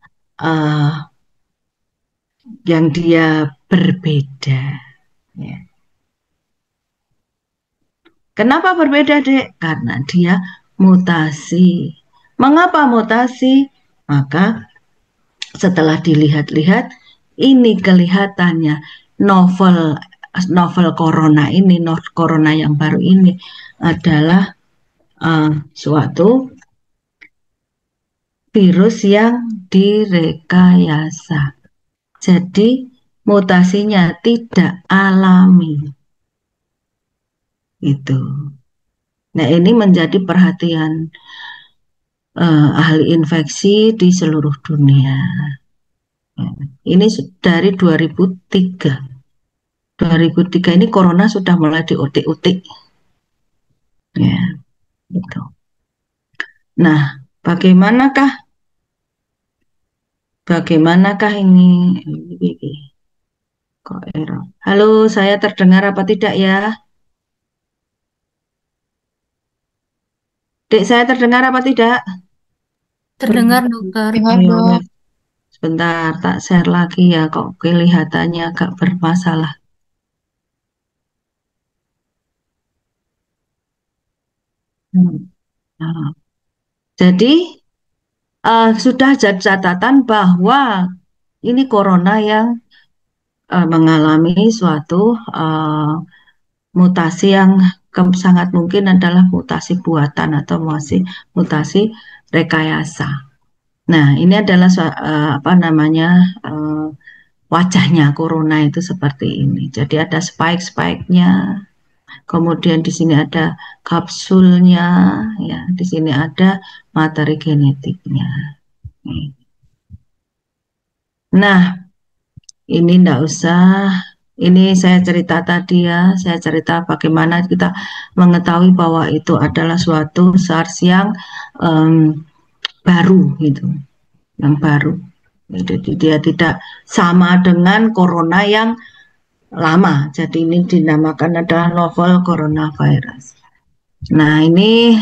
berbeda. Ya. Kenapa berbeda, Dek? Karena dia mutasi. Mengapa mutasi? Maka setelah dilihat-lihat, ini kelihatannya novel corona ini, corona yang baru ini adalah suatu virus yang direkayasa. Jadi mutasinya tidak alami. Itu. Nah, ini menjadi perhatian ahli infeksi di seluruh dunia. Ini dari 2003. 2003 ini corona sudah mulai diutik-utik. Ya, gitu. Nah, bagaimanakah ini? Kok error? Halo, saya terdengar apa tidak ya? Dek, saya terdengar apa tidak? Terdengar, dokter. Ayo, sebentar, tak share lagi ya, kok kelihatannya agak bermasalah. Nah, jadi sudah jadi catatan bahwa ini corona yang mengalami suatu mutasi yang sangat mungkin adalah mutasi buatan atau mutasi rekayasa. Nah, ini adalah wajahnya corona itu seperti ini. Jadi ada spike-nya. Kemudian di sini ada kapsulnya, ya. Di sini ada materi genetiknya. Nah, ini enggak usah. Ini saya cerita tadi ya. Saya cerita bagaimana kita mengetahui bahwa itu adalah suatu SARS yang baru gitu, yang baru. Jadi dia tidak sama dengan corona yang lama. Jadi ini dinamakan adalah novel coronavirus. Nah, ini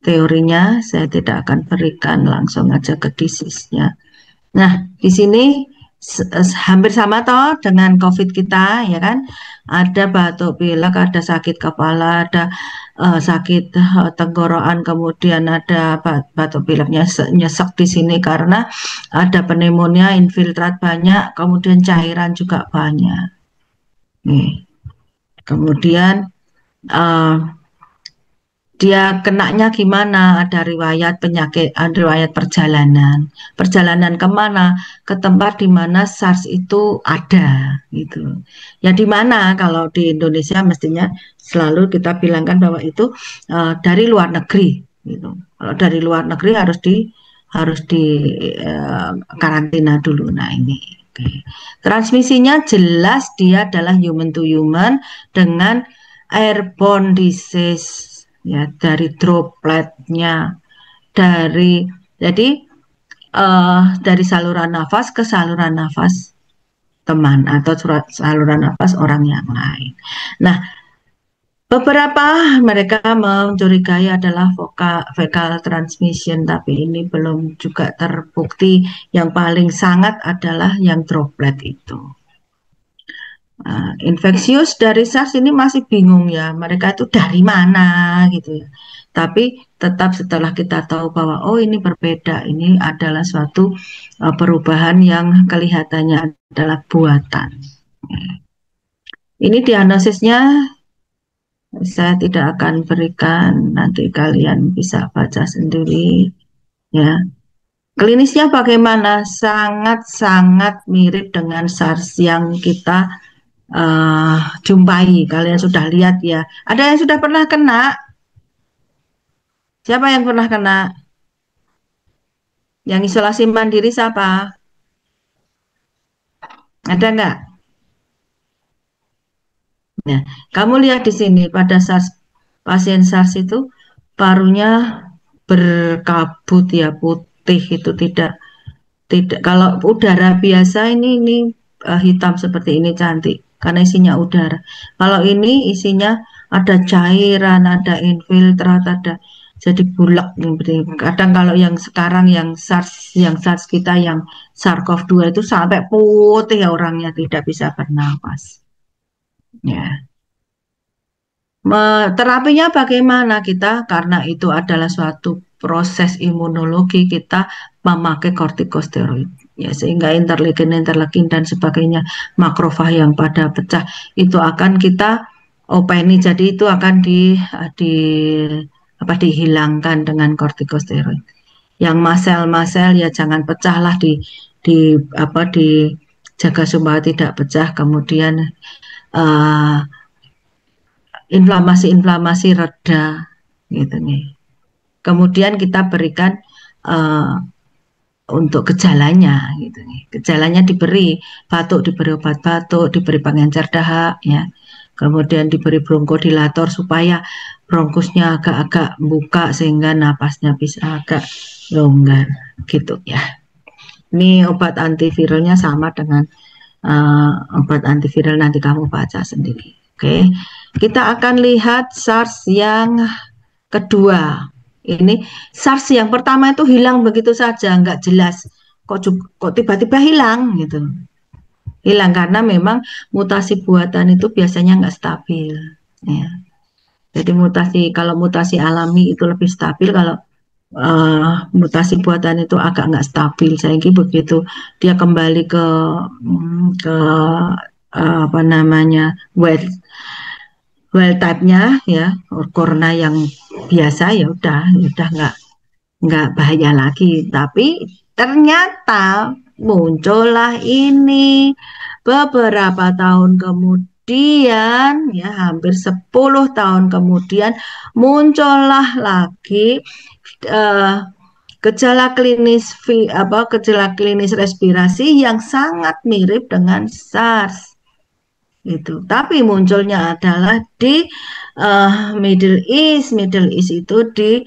teorinya saya tidak akan berikan, langsung aja ke disease-nya. Nah, di sini hampir sama toh dengan COVID kita, ya kan? Ada batuk pilek, ada sakit kepala, ada sakit tenggorokan, kemudian ada batuk pileknya nyesek di sini karena ada pneumonia, infiltrat banyak, kemudian cairan juga banyak. Nih, kemudian dia kenanya gimana? Ada riwayat penyakit, ada riwayat perjalanan. Perjalanan kemana? Ke tempat di mana SARS itu ada, gitu. Ya di mana? Kalau di Indonesia mestinya selalu kita bilangkan bahwa itu dari luar negeri, gitu. Kalau dari luar negeri harus di karantina dulu. Nah ini. Okay. Transmisinya jelas dia adalah human to human dengan airborne disease. Ya, dari dropletnya, jadi dari saluran nafas ke saluran nafas teman atau saluran nafas orang yang lain. Nah, beberapa mereka mencurigai adalah fecal transmission, tapi ini belum juga terbukti. Yang paling sangat adalah yang droplet itu. Infeksius dari SARS ini masih bingung ya, mereka itu dari mana gitu ya. Tapi tetap setelah kita tahu bahwa oh ini berbeda, ini adalah suatu perubahan yang kelihatannya adalah buatan. Ini diagnosisnya saya tidak akan berikan, nanti kalian bisa baca sendiri ya. Klinisnya bagaimana? Sangat-sangat mirip dengan SARS yang kita jumpai. Kalian sudah lihat ya. Ada yang sudah pernah kena? Siapa yang pernah kena? Yang isolasi mandiri siapa? Ada enggak? Nah, kamu lihat di sini pada SARS, pasien SARS itu parunya berkabut ya, putih, itu tidak kalau udara biasa ini hitam seperti ini cantik karena isinya udara. Kalau ini isinya ada cairan, ada infiltrat, ada jadi bulat. Kadang kalau yang sekarang yang SARS kita yang SARS-CoV-2 itu sampai putih ya orangnya, tidak bisa bernapas. Ya. Terapinya bagaimana kita? Karena itu adalah suatu proses imunologi, kita memakai kortikosteroid. Ya, sehingga interleukin dan sebagainya, makrofag yang pada pecah itu akan kita openi, jadi itu akan dihilangkan dengan kortikosteroid. Yang masel ya jangan pecahlah, dijaga supaya tidak pecah. Kemudian inflamasi reda gitu nih. Kemudian kita berikan untuk gejalanya gitu nih. Gejalanya diberi batuk, diberi obat batuk, diberi pengencer dahak ya. Kemudian diberi bronkodilator supaya bronkusnya agak-agak buka sehingga napasnya bisa agak longgar gitu ya. Ini obat antiviralnya sama dengan obat antiviral, nanti kamu baca sendiri. Oke. Kita akan lihat SARS yang kedua. Ini SARS yang pertama itu hilang begitu saja, nggak jelas. Kok tiba-tiba hilang gitu. Hilang karena memang mutasi buatan itu biasanya nggak stabil. Ya. Jadi kalau mutasi alami itu lebih stabil, kalau mutasi buatan itu agak nggak stabil. Sehingga begitu dia kembali ke apa namanya wild type-nya ya, corona yang biasa ya udah nggak bahaya lagi. Tapi ternyata muncullah ini beberapa tahun kemudian ya, hampir 10 tahun kemudian muncullah lagi gejala klinis respirasi yang sangat mirip dengan SARS. Itu, tapi munculnya adalah di Middle East itu di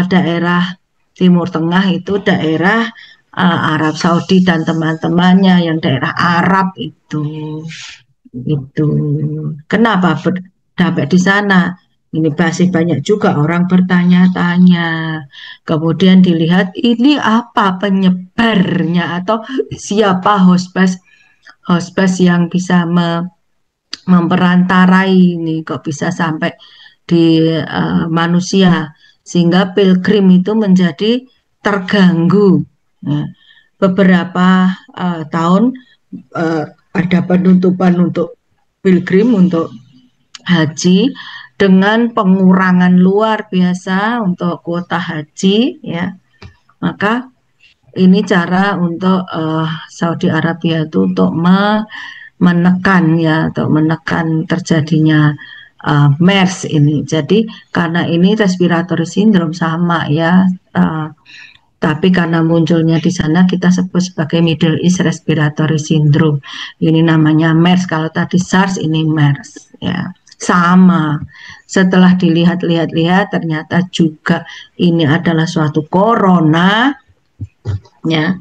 daerah Timur Tengah, itu daerah Arab Saudi dan teman-temannya yang daerah Arab itu. Kenapa sampai di sana? Ini masih banyak juga orang bertanya-tanya. Kemudian dilihat ini apa penyebarnya atau siapa hospes yang bisa memperantarai ini kok bisa sampai di manusia sehingga pilgrim itu menjadi terganggu. Ya. Beberapa tahun ada penutupan untuk pilgrim untuk haji dengan pengurangan luar biasa untuk kuota haji ya. Maka ini cara untuk Saudi Arabia itu untuk menekan ya, untuk menekan terjadinya MERS ini. Jadi karena ini respiratory syndrome sama ya, tapi karena munculnya di sana kita sebut sebagai Middle East Respiratory Syndrome. Ini namanya MERS. Kalau tadi SARS ini MERS ya. Sama. Setelah dilihat-lihat ternyata juga ini adalah suatu corona ya.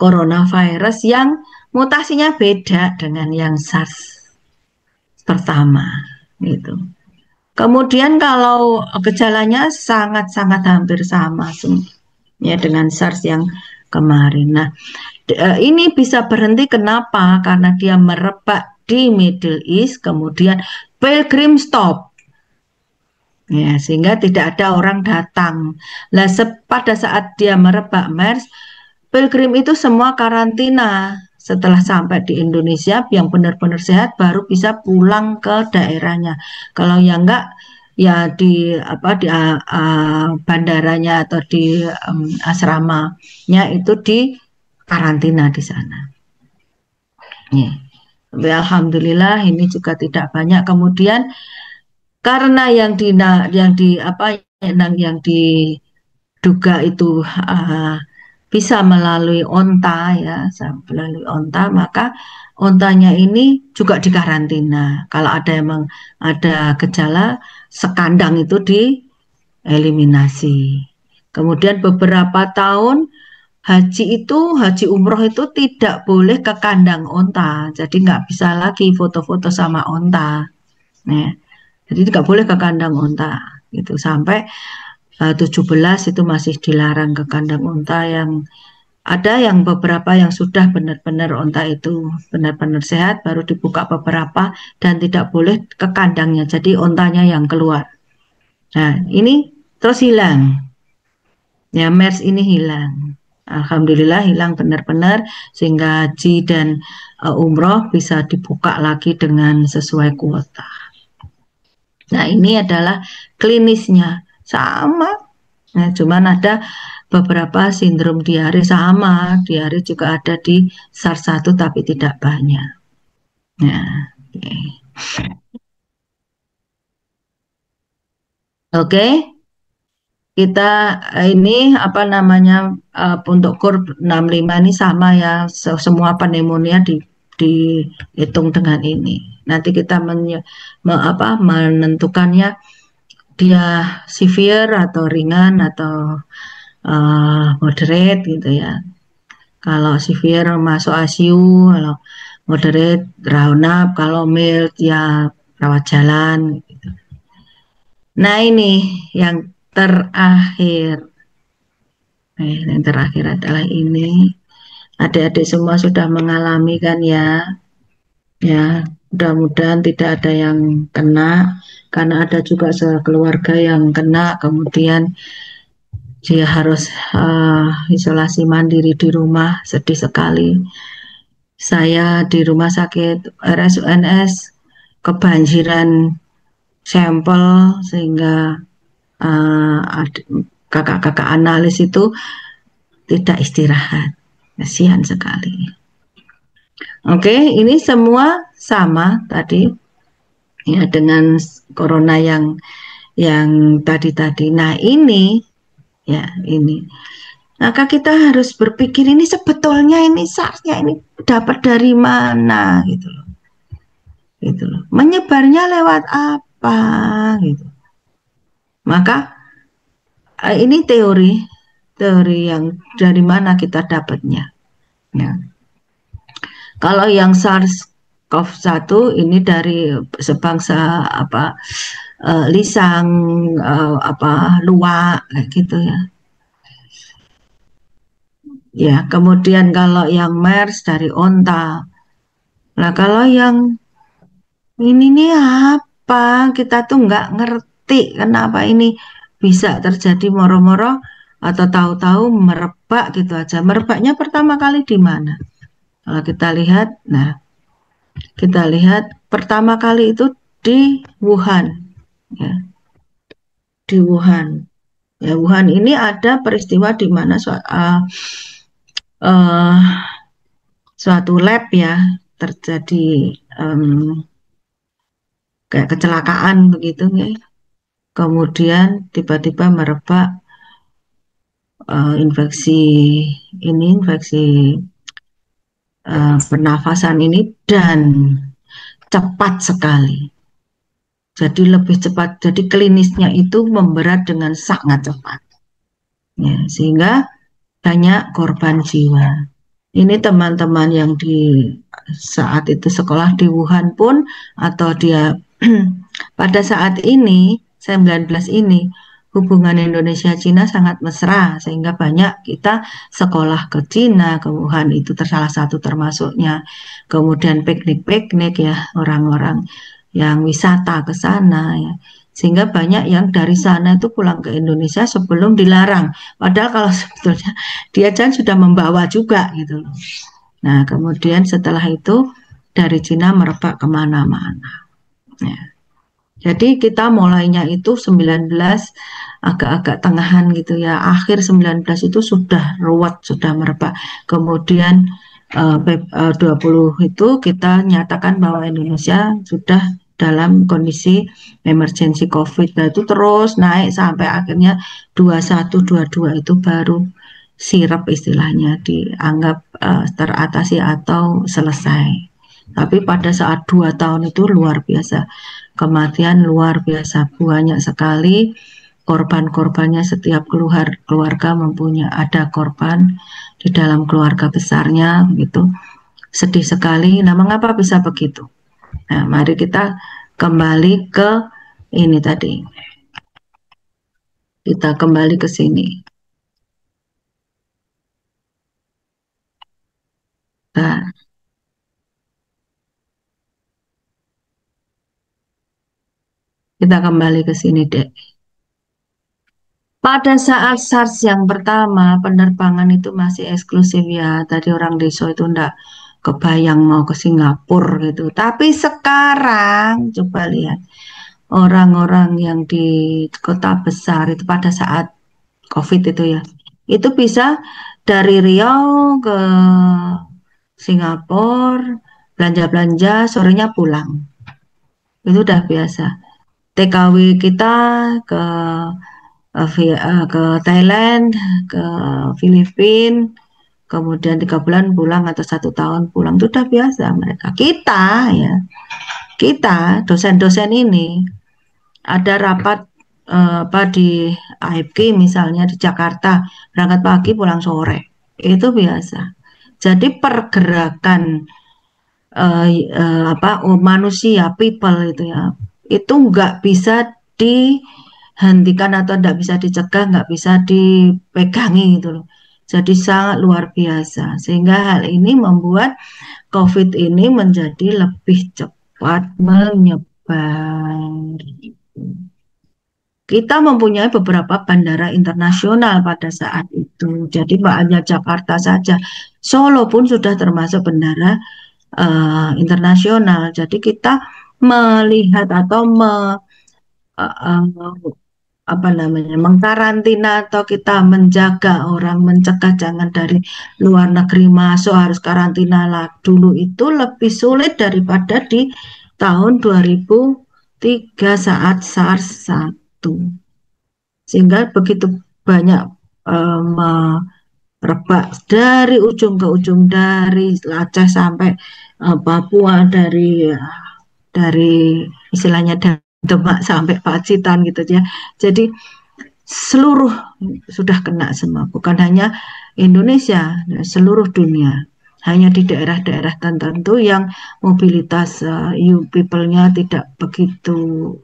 Coronavirus yang mutasinya beda dengan yang SARS pertama gitu. Kemudian kalau gejalanya sangat-sangat hampir sama ya dengan SARS yang kemarin. Nah, ini bisa berhenti kenapa? Karena dia merebak di Middle East, kemudian pilgrim stop. Ya, sehingga tidak ada orang datang. Lah pada saat dia merebak MERS, pilgrim itu semua karantina. Setelah sampai di Indonesia yang benar-benar sehat baru bisa pulang ke daerahnya. Kalau yang enggak ya di bandaranya atau di asramanya itu di karantina di sana. Ya. Alhamdulillah ini juga tidak banyak. Kemudian karena yang diduga itu bisa melalui onta ya, melalui onta, maka ontanya ini juga dikarantina. Kalau ada gejala, sekandang itu dieliminasi. Kemudian beberapa tahun haji umroh itu tidak boleh ke kandang onta, jadi nggak bisa lagi foto-foto sama onta. Nah, jadi nggak boleh ke kandang onta, gitu sampai 17 itu masih dilarang ke kandang onta. Yang ada yang beberapa yang sudah benar-benar onta itu benar-benar sehat baru dibuka beberapa dan tidak boleh ke kandangnya, jadi ontanya yang keluar. Nah ini terus hilang ya, MERS ini hilang. Alhamdulillah hilang benar-benar sehingga haji dan umroh bisa dibuka lagi dengan sesuai kuota. Nah ini adalah klinisnya sama. Nah, cuman ada beberapa sindrom diare sama. Diare juga ada di SARS-1 tapi tidak banyak. Nah, oke. Kita ini untuk KURB 65 ini sama ya, semua pneumonia dihitung dengan ini. Nanti kita menentukannya dia severe atau ringan atau moderate gitu ya. Kalau severe masuk ICU, kalau moderate round up, kalau mild ya rawat jalan gitu. Nah ini yang terakhir. Yang terakhir adalah ini. Adik-adik semua sudah mengalami kan ya. Ya, mudah-mudahan tidak ada yang kena, karena ada juga sekeluarga yang kena, kemudian dia harus isolasi mandiri di rumah. Sedih sekali. Saya di rumah sakit RSUNS kebanjiran sampel sehingga kakak-kakak analis itu tidak istirahat, kasihan sekali. Oke, ini semua sama tadi ya dengan corona yang tadi. Nah ini ya ini. Maka kita harus berpikir ini sebetulnya ini SARS-nya ini dapat dari mana gitu loh. Gitu loh. Menyebarnya lewat apa gitu. Maka ini teori yang dari mana kita dapatnya ya. Kalau yang SARS-CoV-1 ini dari sebangsa lisang, luwak kayak gitu ya. Ya, kemudian kalau yang MERS dari onta. Nah, kalau yang ini nih apa? Kita tuh nggak ngerti kenapa ini bisa terjadi moro-moro atau tahu-tahu merebak gitu aja. Merebaknya pertama kali di mana? Kalau kita lihat, nah kita lihat pertama kali itu di Wuhan, ya, di Wuhan. Ya, Wuhan ini ada peristiwa di mana suatu lab ya terjadi kayak kecelakaan begitu ya. Kemudian tiba-tiba merebak infeksi pernafasan ini dan cepat sekali. Jadi lebih cepat. Jadi klinisnya itu memberat dengan sangat cepat. Ya, sehingga banyak korban jiwa. Ini teman-teman yang di saat itu sekolah di Wuhan pun atau dia pada saat ini 19 ini hubungan Indonesia-Cina sangat mesra sehingga banyak kita sekolah ke Cina, ke Wuhan itu salah satu termasuknya. Kemudian piknik-piknik ya orang-orang yang wisata ke sana ya. Sehingga banyak yang dari sana itu pulang ke Indonesia sebelum dilarang. Padahal kalau sebetulnya dia kan sudah membawa juga gitu loh. Nah, kemudian setelah itu dari Cina merebak kemana-mana. Ya. Jadi kita mulainya itu 19 agak-agak tengahan gitu ya. Akhir 19 itu sudah ruwet, sudah merebak. Kemudian 20 itu kita nyatakan bahwa Indonesia sudah dalam kondisi emergency COVID. Nah, itu terus naik sampai akhirnya 21, 22 itu baru sirep istilahnya dianggap teratasi atau selesai. Tapi pada saat 2 tahun itu luar biasa. Kematian luar biasa, banyak sekali korban-korbannya. Setiap keluarga mempunyai ada korban di dalam keluarga besarnya begitu. Sedih sekali. Nah, mengapa bisa begitu? Nah, mari kita kembali ke ini tadi. Kita kembali ke sini. Nah, kita kembali ke sini, Dek. Pada saat SARS yang pertama, penerbangan itu masih eksklusif ya. Tadi orang desa itu enggak kebayang mau ke Singapura gitu. Tapi sekarang coba lihat orang-orang yang di kota besar itu pada saat COVID itu ya, itu bisa dari Riau ke Singapura, belanja-belanja, sorenya pulang. Itu udah biasa. TKW kita ke ke Thailand, ke Filipina, kemudian 3 bulan pulang atau 1 tahun pulang, itu udah biasa mereka. Kita ya, kita dosen-dosen ini ada rapat di AFK misalnya di Jakarta, berangkat pagi pulang sore, itu biasa. Jadi pergerakan manusia, people itu ya, itu nggak bisa dihentikan atau nggak bisa dicegah, nggak bisa dipegangi gitu loh. Jadi sangat luar biasa, sehingga hal ini membuat COVID ini menjadi lebih cepat menyebar. Kita mempunyai beberapa bandara internasional pada saat itu. Jadi tidak hanya Jakarta saja, Solo pun sudah termasuk bandara internasional. Jadi kita melihat atau mengkarantina atau kita menjaga orang, mencegah jangan dari luar negeri masuk harus karantina lah dulu, itu lebih sulit daripada di tahun 2003 saat SARS 1. Sehingga begitu banyak merebak dari ujung ke ujung, dari Aceh sampai Papua, dari istilahnya Demak sampai Pacitan gitu ya. Jadi seluruh sudah kena semua, bukan hanya Indonesia, seluruh dunia. Hanya di daerah-daerah tertentu yang mobilitas people-nya tidak begitu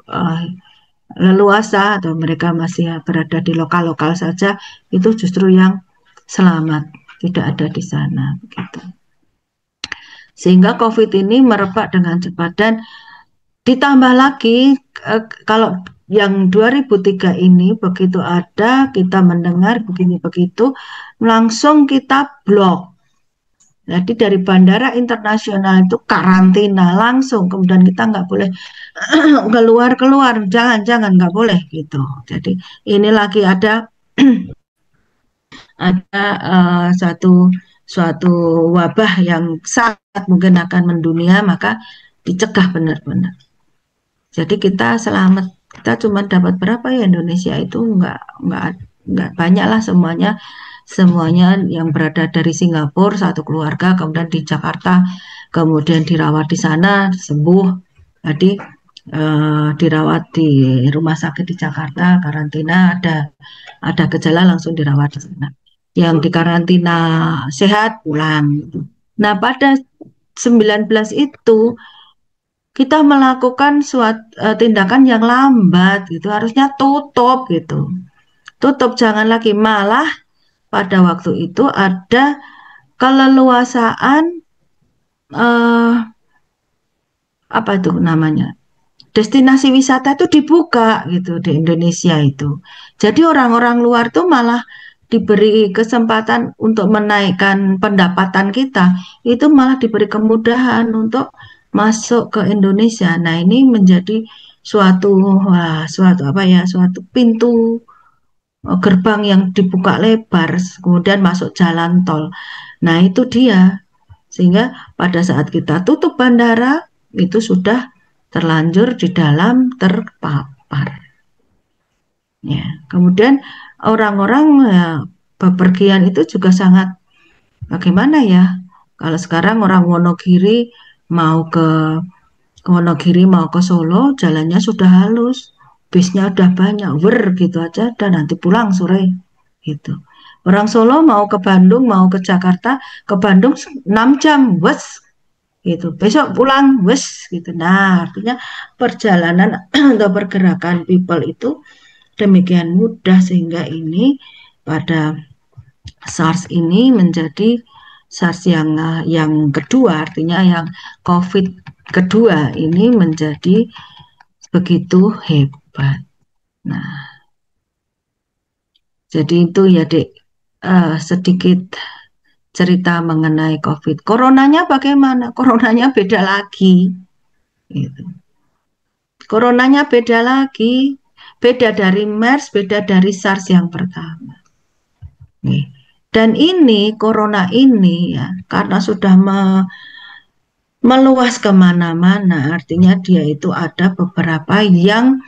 leluasa atau mereka masih berada di lokal-lokal saja, itu justru yang selamat, tidak ada di sana begitu. Sehingga COVID ini merebak dengan cepat dan ditambah lagi kalau yang 2003 ini begitu ada kita mendengar begini begitu langsung kita blok. Jadi dari bandara internasional itu karantina langsung, kemudian kita nggak boleh keluar, jangan nggak boleh gitu. Jadi ini lagi ada suatu wabah yang sangat mungkin akan mendunia, maka dicegah benar-benar. Jadi kita selamat, kita cuma dapat berapa ya Indonesia itu nggak banyak lah semuanya yang berada dari Singapura satu keluarga, kemudian di Jakarta, kemudian dirawat di sana sembuh, jadi dirawat di rumah sakit di Jakarta, karantina ada gejala langsung dirawat di sana. Yang di karantina sehat pulang. Nah pada 19 itu kita melakukan tindakan yang lambat gitu, harusnya tutup gitu. Tutup, jangan lagi, malah pada waktu itu ada keleluasaan apa itu namanya? Destinasi wisata itu dibuka gitu di Indonesia itu. Jadi orang-orang luar tuh malah diberi kesempatan untuk menaikkan pendapatan kita, itu malah diberi kemudahan untuk masuk ke Indonesia. Nah, ini menjadi suatu pintu gerbang yang dibuka lebar, kemudian masuk jalan tol. Nah, itu dia. Sehingga pada saat kita tutup bandara, itu sudah terlanjur di dalam terpapar. Ya, kemudian orang-orang bepergian itu juga sangat bagaimana ya? Kalau sekarang orang Wonogiri mau ke Solo, jalannya sudah halus, bisnya udah banyak, gitu aja, dan nanti pulang sore, gitu. Orang Solo mau ke Bandung, mau ke Jakarta, ke Bandung 6 jam, gitu. Besok pulang, gitu. Nah, artinya perjalanan atau pergerakan people itu demikian mudah sehingga ini pada SARS ini menjadi SARS yang kedua, artinya yang COVID kedua ini menjadi begitu hebat. Nah, jadi itu ya Dek, sedikit cerita mengenai COVID. Coronanya bagaimana? Coronanya beda lagi. Gitu. Coronanya beda lagi, beda dari MERS, beda dari SARS yang pertama. Nih. Dan ini, corona ini ya, karena sudah meluas kemana-mana, artinya dia itu ada beberapa yang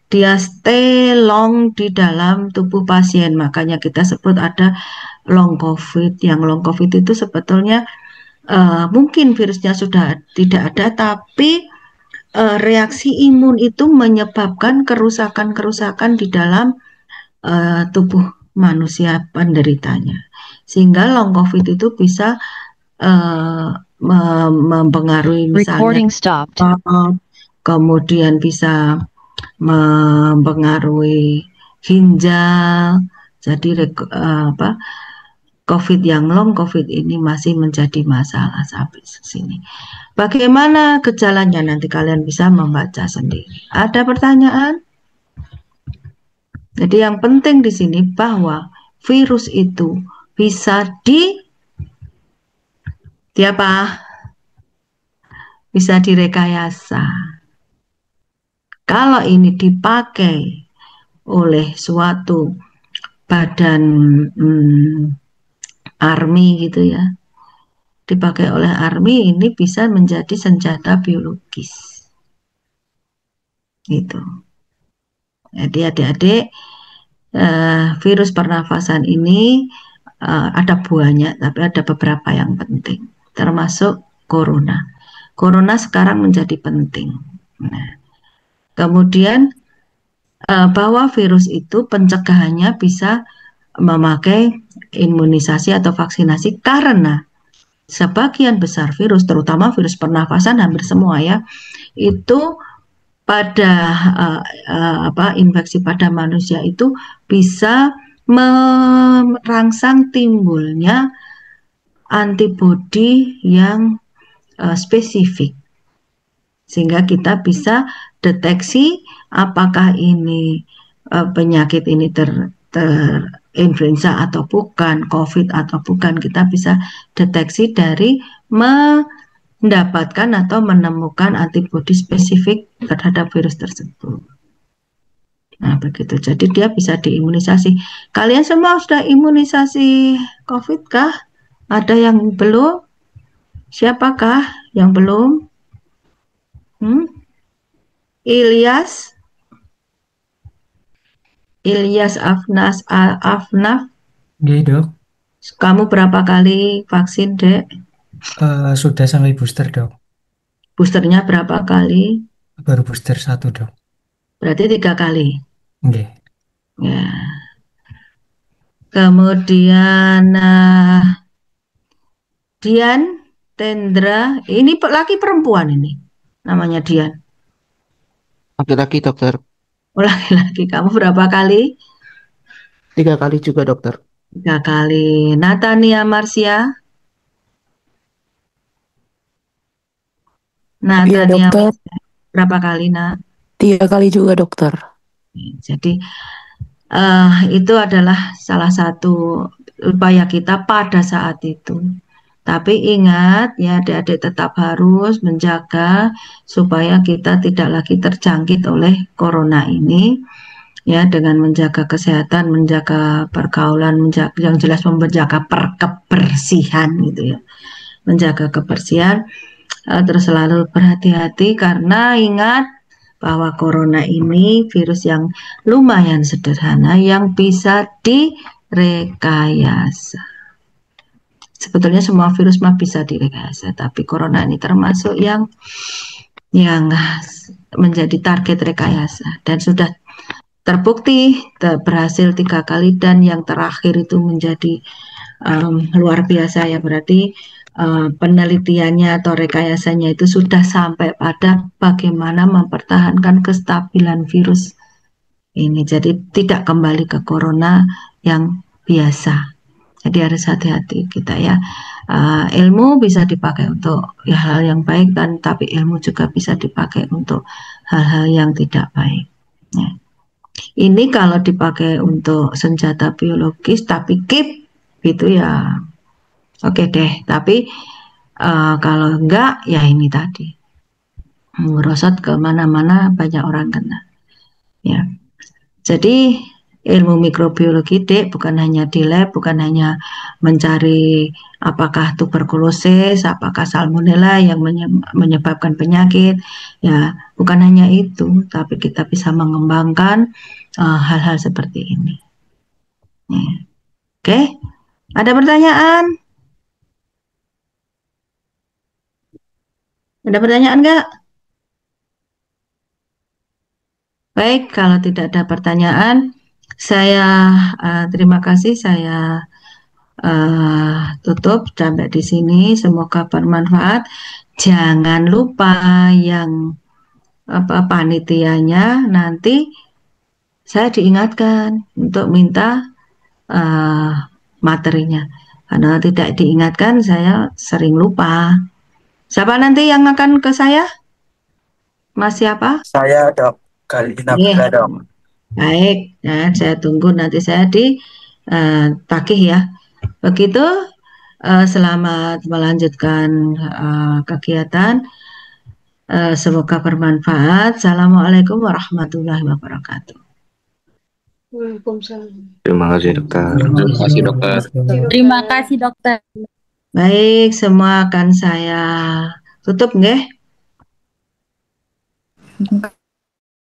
dia stay long di dalam tubuh pasien, makanya kita sebut ada long COVID. Yang long COVID itu sebetulnya mungkin virusnya sudah tidak ada, tapi reaksi imun itu menyebabkan kerusakan-kerusakan di dalam tubuh manusia penderitanya, sehingga long COVID itu bisa mempengaruhi misalnya kemudian bisa mempengaruhi ginjal. Jadi COVID yang long COVID ini masih menjadi masalah sampai sini. Bagaimana gejalanya nanti kalian bisa membaca sendiri. Ada pertanyaan? Jadi yang penting di sini bahwa virus itu bisa bisa direkayasa. Kalau ini dipakai oleh suatu badan army gitu ya, dipakai oleh army, ini bisa menjadi senjata biologis gitu. Jadi adik-adik, virus pernafasan ini ada banyak, tapi ada beberapa yang penting, termasuk corona. Corona sekarang menjadi penting. Nah, kemudian bahwa virus itu pencegahannya bisa memakai imunisasi atau vaksinasi, karena sebagian besar virus, terutama virus pernafasan hampir semua ya, itu pada infeksi pada manusia itu bisa merangsang timbulnya antibodi yang spesifik, sehingga kita bisa deteksi apakah ini penyakit ini influenza atau bukan, COVID atau bukan. Kita bisa deteksi dari mendapatkan atau menemukan antibodi spesifik terhadap virus tersebut. Nah, begitu. Jadi dia bisa diimunisasi. Kalian semua sudah imunisasi COVID kah? Ada yang belum? Siapakah yang belum? Ilyas Afnaf. Nggih, Dok. Kamu berapa kali vaksin, Dek? Sudah sampai booster, Dok. Boosternya berapa kali? Baru booster 1, Dok. Berarti 3 kali. Nggih. Ya. Kemudian Dian Tendra, ini laki perempuan ini, namanya Dian. Laki-laki, dokter. Oh, laki-laki. Kamu berapa kali? 3 kali juga, dokter. 3 kali. Natania Marsia. Iya, Natania dokter. Marsia. Berapa kali, Nak? 3 kali juga, dokter. Jadi itu adalah salah satu upaya kita pada saat itu. Tapi ingat ya, adik-adik tetap harus menjaga supaya kita tidak lagi terjangkit oleh corona ini, ya, dengan menjaga kesehatan, menjaga pergaulan, yang jelas menjaga kebersihan gitu ya, menjaga kebersihan, terus selalu berhati-hati karena ingat bahwa corona ini virus yang lumayan sederhana yang bisa direkayasa. Sebetulnya semua virus mah bisa direkayasa, tapi corona ini termasuk yang menjadi target rekayasa dan sudah terbukti berhasil 3 kali, dan yang terakhir itu menjadi luar biasa ya, berarti penelitiannya atau rekayasanya itu sudah sampai pada bagaimana mempertahankan kestabilan virus ini, jadi tidak kembali ke corona yang biasa. Jadi harus hati-hati kita ya. Ilmu bisa dipakai untuk hal yang baik, dan tapi ilmu juga bisa dipakai untuk hal-hal yang tidak baik. Ya. Ini kalau dipakai untuk senjata biologis tapi keep gitu ya, oke deh. Tapi kalau enggak ya ini tadi merosot kemana-mana, banyak orang kena. Ya. Jadi ilmu mikrobiologi, Dek, bukan hanya di lab, bukan hanya mencari apakah tuberkulosis, apakah salmonella yang menyebabkan penyakit, ya, bukan hanya itu, tapi kita bisa mengembangkan hal-hal seperti ini. Ya. Oke, ada pertanyaan? Ada pertanyaan nggak? Baik, kalau tidak ada pertanyaan, saya terima kasih, saya tutup sampai di sini. Semoga bermanfaat. Jangan lupa yang panitianya nanti saya diingatkan untuk minta materinya. Karena tidak diingatkan saya sering lupa. Siapa nanti yang akan ke saya? Mas siapa? Saya, Dok. Kali Nabila, Dok. Baik, ya, saya tunggu nanti saya tagih ya. Begitu, selamat melanjutkan kegiatan. Semoga bermanfaat. Assalamualaikum warahmatullahi wabarakatuh. Waalaikumsalam. Terima kasih, dokter. Terima kasih, dokter. Terima kasih, dokter. Baik, semua akan saya tutup nggih.